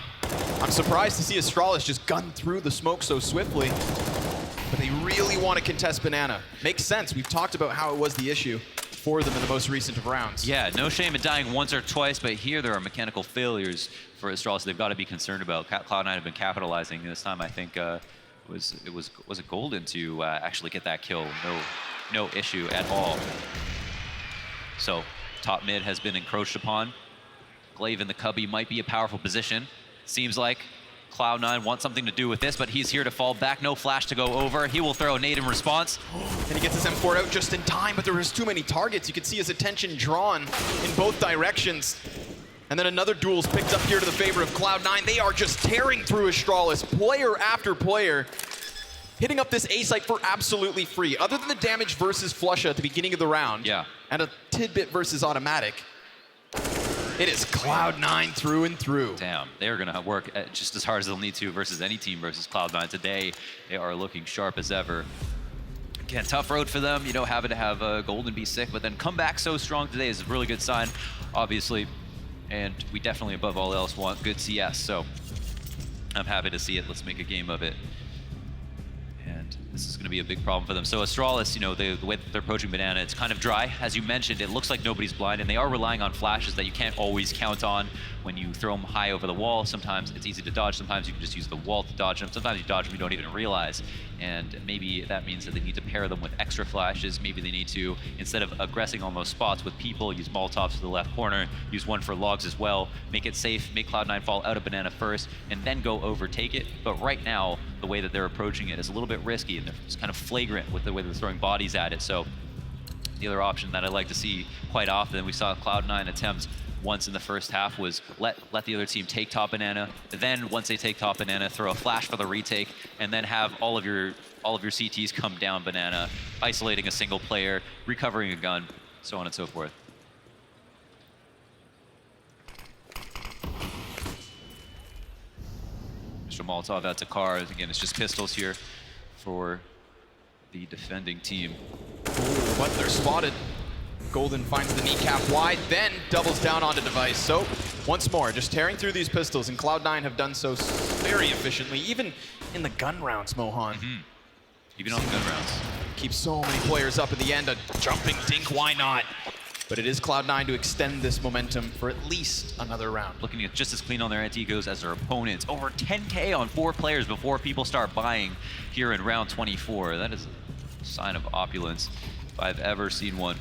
I'm surprised to see Astralis just gun through the smoke so swiftly, but they really want to contest Banana. Makes sense. We've talked about how it was the issue for them in the most recent of rounds. Yeah, no shame in dying once or twice, but here there are mechanical failures for Astralis they've got to be concerned about. Cloud9 have been capitalizing this time. I think was it Golden to actually get that kill. No issue at all. So top mid has been encroached upon. Glaive in the cubby might be a powerful position. Seems like Cloud9 wants something to do with this, but he's here to fall back. No flash to go over. He will throw a nade in response. And he gets his M4 out just in time, but there was too many targets. You could see his attention drawn in both directions. And then another duel's picked up here to the favor of Cloud9. They are just tearing through Astralis, player after player, hitting up this A site for absolutely free. Other than the damage versus Flusha at the beginning of the round, yeah, and a tidbit versus Automatic, it is Cloud9 through and through. Damn, they're going to work just as hard as they'll need to versus any team versus Cloud9 today. They are looking sharp as ever. Again, tough road for them, you know, having to have Golden be sick, but then come back so strong today is a really good sign, obviously. And we definitely, above all else, want good CS, so I'm happy to see it. Let's make a game of it. And this is going to be a big problem for them. So Astralis, you know, the way that they're approaching Banana, it's kind of dry. As you mentioned, it looks like nobody's blind, and they are relying on flashes that you can't always count on when you throw them high over the wall. Sometimes it's easy to dodge. Sometimes you can just use the wall to dodge them. Sometimes you dodge them you don't even realize. And maybe that means that they need to pair them with extra flashes. Maybe they need to, instead of aggressing on those spots with people, use Molotovs to the left corner, use one for logs as well, make it safe, make Cloud9 fall out of Banana first, and then go overtake it. But right now, the way that they're approaching it is a little bit risky, and it's kind of flagrant with the way they're throwing bodies at it. So the other option that I like to see quite often, we saw Cloud9 attempt once in the first half, was let the other team take top Banana. Then once they take top Banana, throw a flash for the retake, and then have all of your CTs come down Banana, isolating a single player, recovering a gun, so on and so forth. Mr. Molotov out to Car. Again, it's just pistols here for the defending team. Ooh, but they're spotted. Golden finds the kneecap wide, then doubles down onto Device. So, once more, just tearing through these pistols, and Cloud9 have done so very efficiently, even in the gun rounds, Mohan. Even on the gun rounds. Keep so many players up at the end. A jumping dink, why not? But it is Cloud9 to extend this momentum for at least another round. Looking at just as clean on their anti-egos as their opponents. Over 10K on 4 players before people start buying here in round 24. That is a sign of opulence if I've ever seen one.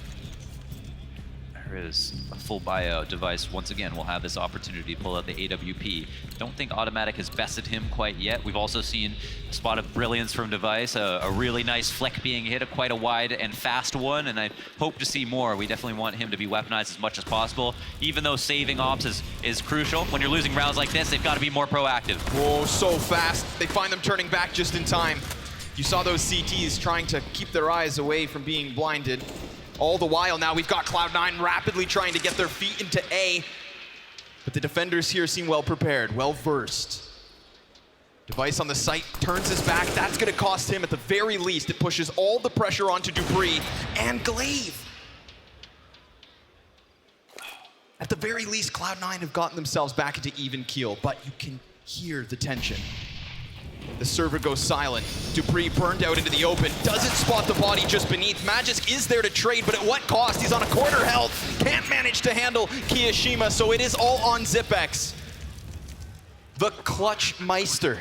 There is a full buyout. Device once again will have this opportunity to pull out the AWP. Don't think Automatic has bested him quite yet. We've also seen a spot of brilliance from Device, a really nice flick being hit, quite a wide and fast one, and I hope to see more. We definitely want him to be weaponized as much as possible, even though saving ops is crucial. When you're losing rounds like this, they've got to be more proactive. Whoa, so fast. They find them turning back just in time. You saw those CTs trying to keep their eyes away from being blinded. All the while now, we've got Cloud9 rapidly trying to get their feet into A. But the defenders here seem well prepared, well versed. Device on the site turns his back. That's going to cost him at the very least. It pushes all the pressure onto Dupree and Glaive. At the very least, Cloud9 have gotten themselves back into even keel, but you can hear the tension. The server goes silent. Dupree burned out into the open. Doesn't spot the body just beneath. Magisk is there to trade, but at what cost? He's on a quarter health. Can't manage to handle Kiyashima, so it is all on Zipex. The clutch meister.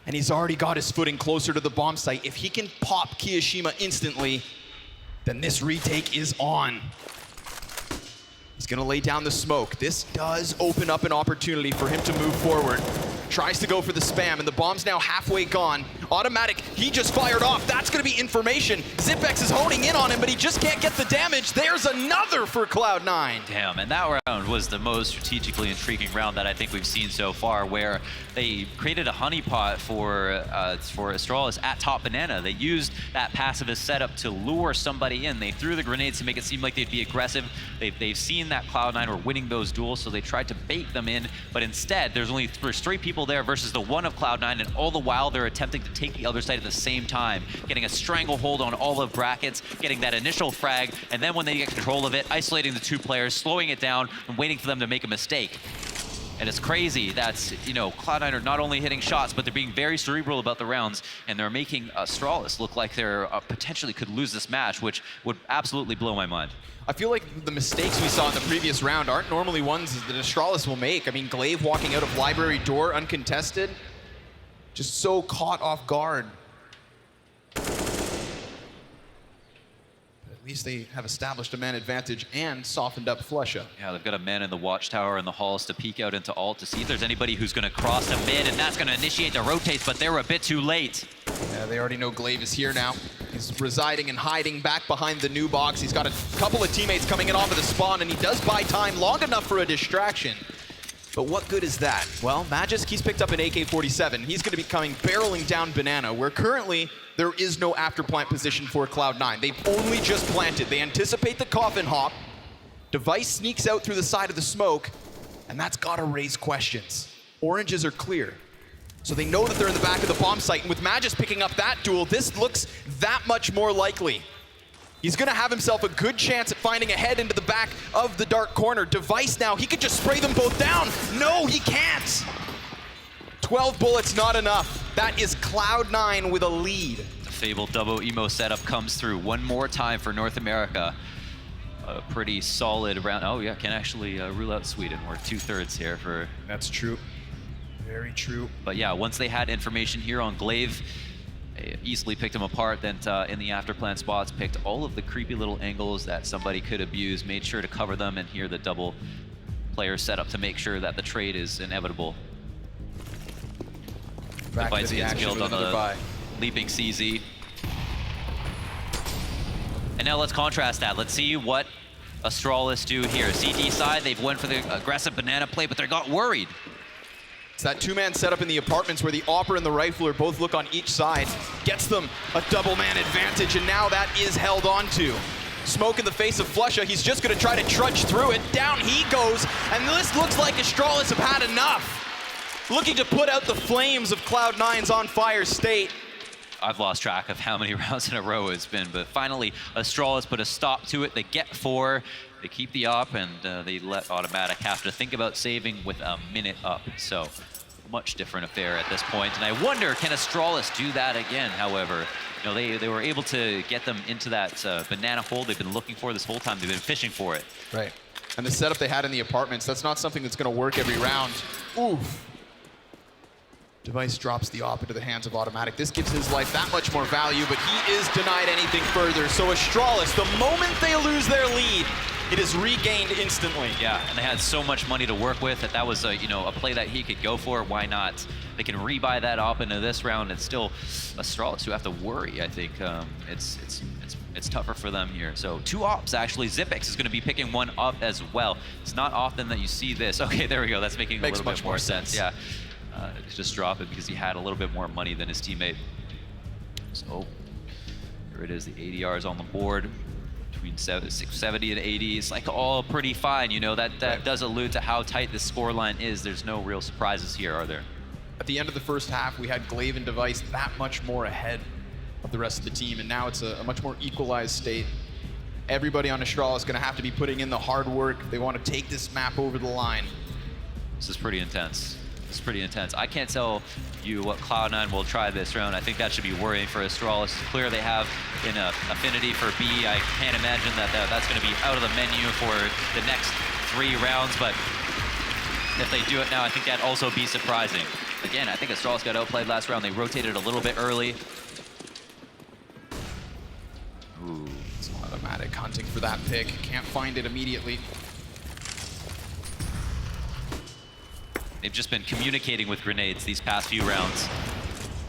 And he's already got his footing closer to the bomb site. If he can pop Kiyashima instantly, then this retake is on. He's gonna lay down the smoke. This does open up an opportunity for him to move forward. Tries to go for the spam, and the bomb's now halfway gone. Automatic, he just fired off. That's gonna be information. Zipex is honing in on him, but he just can't get the damage. There's another for Cloud9. Damn, and that round was the most strategically intriguing round that I think we've seen so far, where they created a honeypot for Astralis at top banana. They used that pacifist setup to lure somebody in. They threw the grenades to make it seem like they'd be aggressive. They've seen that Cloud9 were winning those duels, so they tried to bait them in, but instead, there's 3 people there versus the one of Cloud9, and all the while they're attempting to take the other side at the same time, getting a stranglehold on all of brackets, getting that initial frag, and then when they get control of it, isolating the 2 players, slowing it down, and waiting for them to make a mistake. And it's crazy that, you know, Cloud9 are not only hitting shots, but they're being very cerebral about the rounds, and they're making Astralis look like they're potentially could lose this match, which would absolutely blow my mind. I feel like the mistakes we saw in the previous round aren't normally ones that Astralis will make. I mean, Glaive walking out of library door uncontested, just so caught off guard. But at least they have established a man advantage and softened up Flusha. Yeah, they've got a man in the watchtower in the halls to peek out into alt to see if there's anybody who's going to cross the mid, and that's going to initiate the rotates, but they were a bit too late. Yeah, they already know Glaive is here now. He's residing and hiding back behind the new box. He's got a couple of teammates coming in off of the spawn, and he does buy time long enough for a distraction. But what good is that? Well, Magisk, he's picked up an AK-47. He's going to be coming barreling down Banana, where currently there is no after-plant position for Cloud9. They've only just planted. They anticipate the coffin hop. Device sneaks out through the side of the smoke, and that's got to raise questions. Oranges are clear. So they know that they're in the back of the bomb site, and with Magisk picking up that duel, this looks that much more likely. He's gonna have himself a good chance at finding a head into the back of the dark corner. Device now, he could just spray them both down. No, he can't. 12 bullets, not enough. That is Cloud9 with a lead. The fabled double emo setup comes through one more time for North America. A pretty solid round. Oh yeah, can actually rule out Sweden. We're 2/3 here for... That's true. Very true. But yeah, once they had information here on Glaive, they easily picked him apart. Then in the afterplan spots, picked all of the creepy little angles that somebody could abuse, made sure to cover them, and here the double player setup to make sure that the trade is inevitable. Back to the action killed with on the buy. leaping CZ. And now let's contrast that. Let's see what Astralis do here. CT side, they've went for the aggressive banana play, but they got worried. It's that 2-man setup in the apartments where the Opera and the Rifler both look on each side. Gets them a double-man advantage, and now that is held onto. Smoke in the face of Flusha. He's just going to try to trudge through it. Down he goes, and this looks like Astralis have had enough. Looking to put out the flames of Cloud9's on fire state. I've lost track of how many rounds in a row it's been, but finally Astralis put a stop to it. They get 4. They keep the op, and they let Automatic have to think about saving with a minute up. So, much different affair at this point. And I wonder, can Astralis do that again, however? You know, they were able to get them into that banana hole they've been looking for this whole time. They've been fishing for it. Right. And the setup they had in the apartments, that's not something that's going to work every round. Oof. Device drops the op into the hands of Automatic. This gives his life that much more value, but he is denied anything further. So Astralis, the moment they lose their lead, it is regained instantly. Yeah, and they had so much money to work with that was a, a play that he could go for. Why not? They can rebuy that op into this round. It's still Astralis who have to worry. I think it's tougher for them here. So 2 ops actually. Zipex is going to be picking one up as well. It's not often that you see this. Okay, there we go. That's making a little bit more sense. Yeah. Just drop it because he had a little bit more money than his teammate. So here it is, the ADR is on the board. between 70 and 80 is like all pretty fine. You know, that does allude to how tight this score line is. There's no real surprises here, are there? At the end of the first half, we had Glaive and Device that much more ahead of the rest of the team, and now it's a much more equalized state. Everybody on Astralis is going to have to be putting in the hard work if they want to take this map over the line. This is pretty intense. This is pretty intense. I can't tell you what Cloud9 will try this round. I think that should be worrying for Astralis. It's clear they have an affinity for B. I can't imagine that's going to be out of the menu for the next 3 rounds, but if they do it now, I think that'd also be surprising. Again, I think Astralis got outplayed last round. They rotated a little bit early. Ooh, it's automatic hunting for that pick. Can't find it immediately. They've just been communicating with grenades these past few rounds.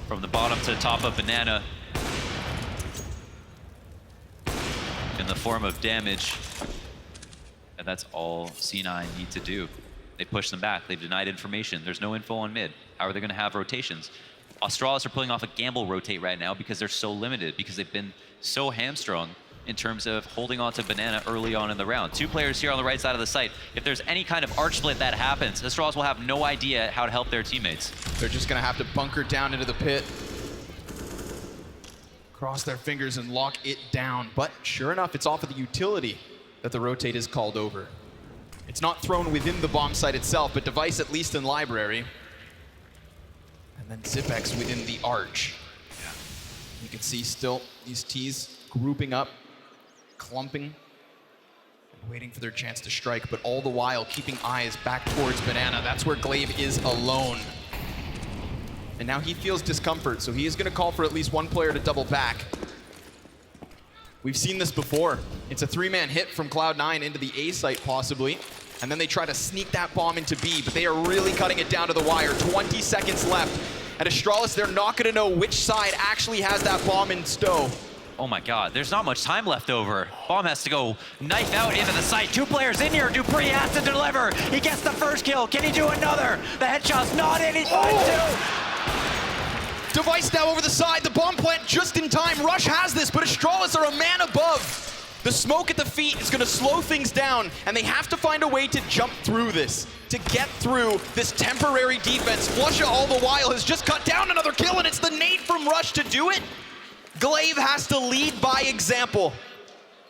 From the bottom to the top of Banana. In the form of damage. And that's all C9 need to do. They push them back. They've denied information. There's no info on mid. How are they going to have rotations? Astralis are pulling off a gamble rotate right now because they're so limited, because they've been so hamstrung in terms of holding on to Banana early on in the round. 2 players here on the right side of the site. If there's any kind of arch split that happens, Astralis will have no idea how to help their teammates. They're just going to have to bunker down into the pit, cross their fingers and lock it down. But sure enough, it's off of the utility that the rotate is called over. It's not thrown within the bomb site itself, but Device at least in library. And then Zipex within the arch. Yeah. You can see still these T's grouping up, clumping, and waiting for their chance to strike, but all the while keeping eyes back towards Banana. That's where Glaive is alone. And now he feels discomfort, so he is going to call for at least one player to double back. We've seen this before. It's a 3-man hit from Cloud9 into the A site possibly, and then they try to sneak that bomb into B, but they are really cutting it down to the wire. 20 seconds left. At Astralis, they're not going to know which side actually has that bomb in stow. Oh my god, there's not much time left over. Bomb has to go knife out into the site. 2 players in here. Dupree has to deliver. He gets the first kill. Can he do another? The headshot's not in. He's Device now over the side. The bomb plant just in time. Rush has this, but Astralis are a man above. The smoke at the feet is going to slow things down, and they have to find a way to jump through this, to get through this temporary defense. Flusha all the while has just cut down another kill, and it's the nade from Rush to do it. Glaive has to lead by example,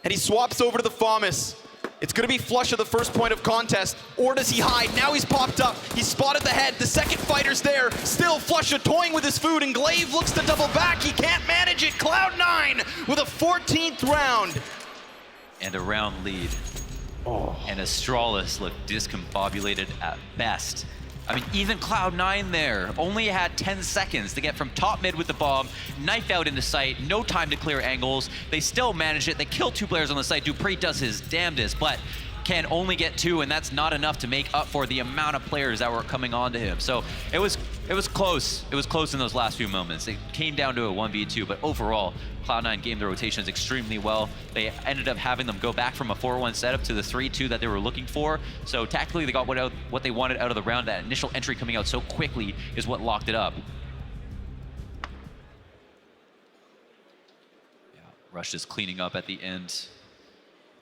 and he swaps over to the FAMAS. It's going to be Flusha the first point of contest, or does he hide? Now he's popped up. He's spotted the head. The second fighter's there. Still Flusha toying with his food, and Glaive looks to double back. He can't manage it. Cloud9 with a 14th round. And a round lead. Oh. And Astralis looked discombobulated at best. I mean, even Cloud9 there only had 10 seconds to get from top mid with the bomb, knife out into sight, no time to clear angles. They still manage it. They kill 2 players on the site. Dupree does his damnedest, but can only get 2, and that's not enough to make up for the amount of players that were coming onto him. So it was close. It was close in those last few moments. It came down to a 1v2, but overall, Cloud9 gamed the rotations extremely well. They ended up having them go back from a 4-1 setup to the 3-2 that they were looking for. So tactically, they got what they wanted out of the round. That initial entry coming out so quickly is what locked it up. Yeah, Rush is cleaning up at the end.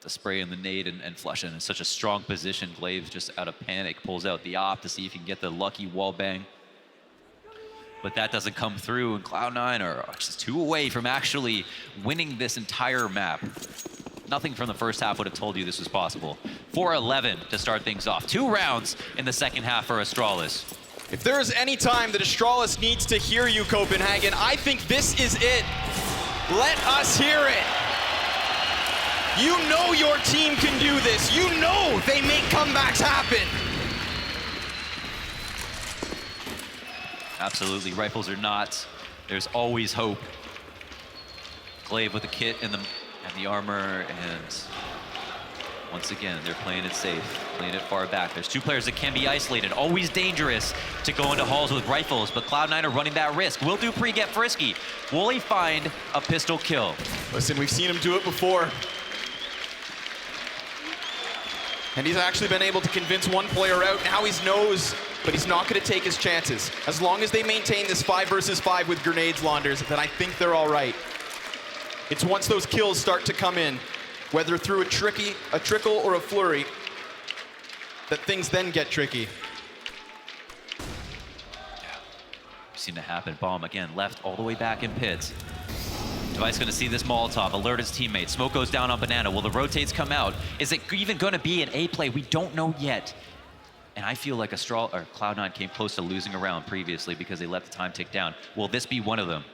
The spray and the nade and Flusha in such a strong position. Glaive just out of panic pulls out the op to see if he can get the lucky wall bang. But that doesn't come through, and Cloud9 are just 2 away from actually winning this entire map. Nothing from the first half would have told you this was possible. 4-11 to start things off. 2 rounds in the second half for Astralis. If there is any time that Astralis needs to hear you, Copenhagen, I think this is it. Let us hear it. You know your team can do this. You know they make comebacks happen. Absolutely, rifles or not, there's always hope. Glaive with the kit and the armor, and once again, they're playing it safe, playing it far back. There's 2 players that can be isolated, always dangerous to go into halls with rifles, but Cloud9 are running that risk. Will Dupree get frisky? Will he find a pistol kill? Listen, we've seen him do it before. And he's actually been able to convince 1 player out. Now he knows, but he's not going to take his chances. As long as they maintain this 5 versus 5 with grenades, Launders, then I think they're all right. It's once those kills start to come in whether through a trickle or a flurry, that things then get tricky. Seen it happen. Bomb again, left all the way back in pits. Device gonna see this Molotov, alert his teammate. Smoke goes down on Banana. Will the rotates come out? Is it even gonna be an A play? We don't know yet. And I feel like Cloud9 came close to losing a round previously because they let the time tick down. Will this be one of them?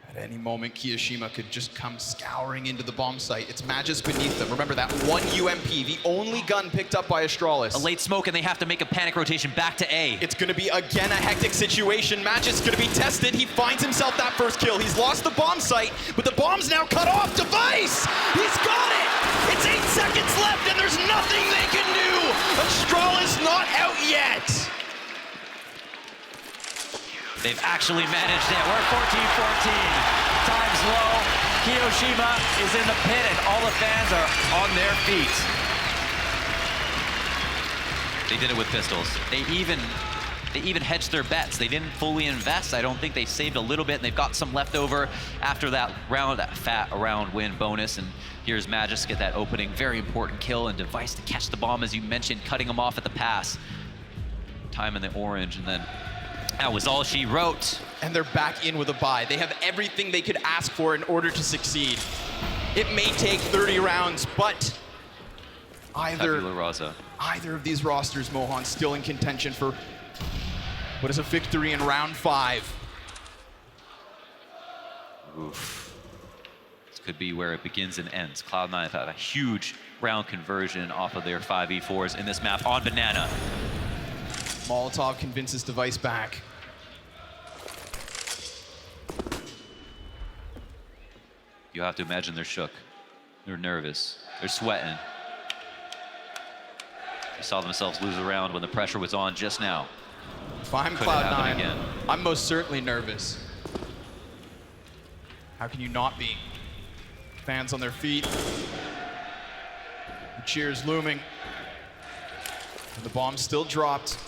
At any moment, Kiyoshima could just come scouring into the bomb site. It's Magis beneath them. Remember that one UMP, the only gun picked up by Astralis. A late smoke, and they have to make a panic rotation back to A. It's gonna be, again, a hectic situation. Magis is gonna be tested. He finds himself that first kill. He's lost the bomb site, but the bomb's now cut off. Device! He's got it! It's 8 seconds left, and there's nothing they can do! Astralis not out yet! They've actually managed it. We're 14-14. Time's low. Kiyoshima is in the pit, and all the fans are on their feet. They did it with pistols. They even hedged their bets. They didn't fully invest. I don't think they saved a little bit, and they've got some left over after that round, that fat round win bonus. And here's Magis get that opening, very important kill, and Device to catch the bomb, as you mentioned, cutting him off at the pass. Time in the orange, and then that was all she wrote. And they're back in with a bye. They have everything they could ask for in order to succeed. It may take 30 rounds, but either of these rosters, Mohan, still in contention for what is a victory in round 5. Oof. This could be where it begins and ends. Cloud9 have had a huge round conversion off of their 5v4s in this map on Banana. Molotov convinces Device back. You have to imagine they're shook. They're nervous. They're sweating. They saw themselves lose a round when the pressure was on just now. If I'm Cloud9, I'm most certainly nervous. How can you not be? Fans on their feet. The cheers looming. And the bomb still dropped.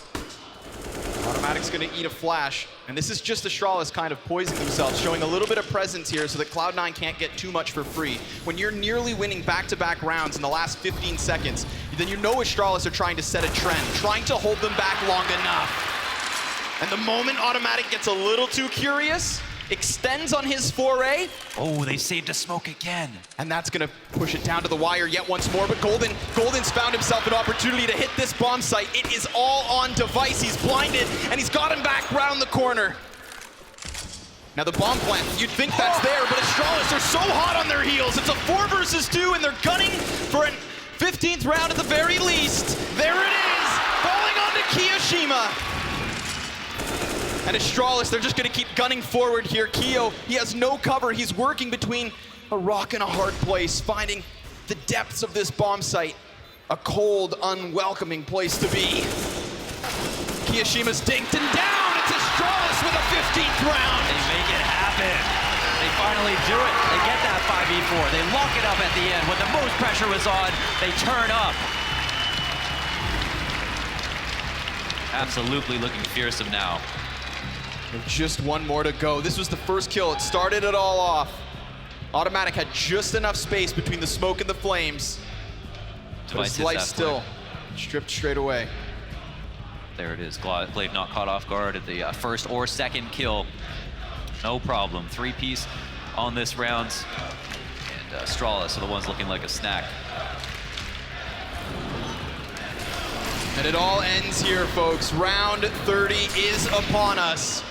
Automatic's gonna eat a flash, and this is just Astralis kind of poising themselves, showing a little bit of presence here so that Cloud9 can't get too much for free. When you're nearly winning back-to-back rounds in the last 15 seconds, then you know Astralis are trying to set a trend, trying to hold them back long enough. And the moment Automatic gets a little too curious, extends on his foray. Oh, they saved a smoke again. And that's gonna push it down to the wire yet once more, but Golden's found himself an opportunity to hit this bomb site. It is all on Device. He's blinded, and he's got him back round the corner. Now the bomb plant, you'd think that's there, but Astralis are so hot on their heels. It's a 4 versus 2, and they're gunning for a 15th round at the very least. There it is, falling onto Kiyoshima. And Astralis, they're just gonna keep gunning forward here. Kiyo, he has no cover. He's working between a rock and a hard place, finding the depths of this bomb site. A cold, unwelcoming place to be. Kiyoshima's dinked and down. It's Astralis with a 15th round. They make it happen. They finally do it. They get that 5v4. They lock it up at the end. When the most pressure was on, they turn up. Absolutely looking fearsome now. Just one more to go. This was the first kill. It started it all off. Automatic had just enough space between the smoke and the flames. But his life still stripped straight away. There it is. Glaive not caught off guard at the first or second kill. No problem. 3-piece on this round. And Astralis are the ones looking like a snack. And it all ends here, folks. Round 30 is upon us.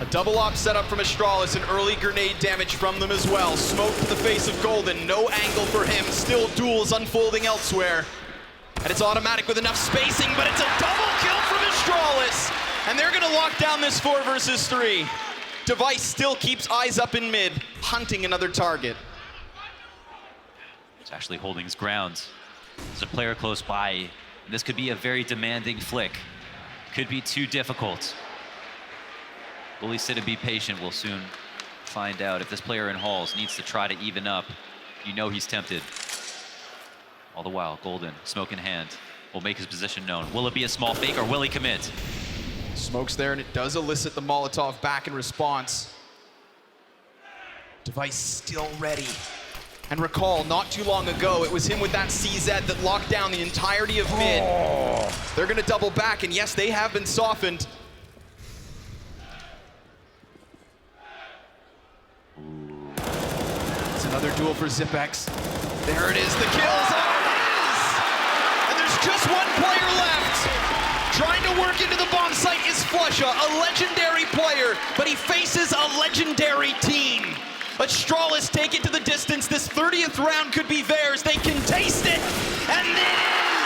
A double op setup from Astralis, and early grenade damage from them as well. Smoke to the face of Golden, no angle for him. Still duels unfolding elsewhere. And it's Automatic with enough spacing, but it's a double kill from Astralis. And they're gonna lock down this 4 versus 3. Device still keeps eyes up in mid, hunting another target. He's actually holding his ground. There's a player close by. This could be a very demanding flick. Could be too difficult. Will he sit and be patient? We'll soon find out. If this player in Halls needs to try to even up, you know he's tempted. All the while, Golden, smoke in hand, will make his position known. Will it be a small fake, or will he commit? Smoke's there, and it does elicit the Molotov back in response. Device still ready. And recall, not too long ago, it was him with that CZ that locked down the entirety of mid. They're gonna double back, and yes, they have been softened. It's another duel for Zipex. There it is, the kills are his! And there's just one player left. Trying to work into the bomb site is Flusha, a legendary player, but he faces a legendary team. Astralis take it to the distance. This 30th round could be theirs. They can taste it, and it is!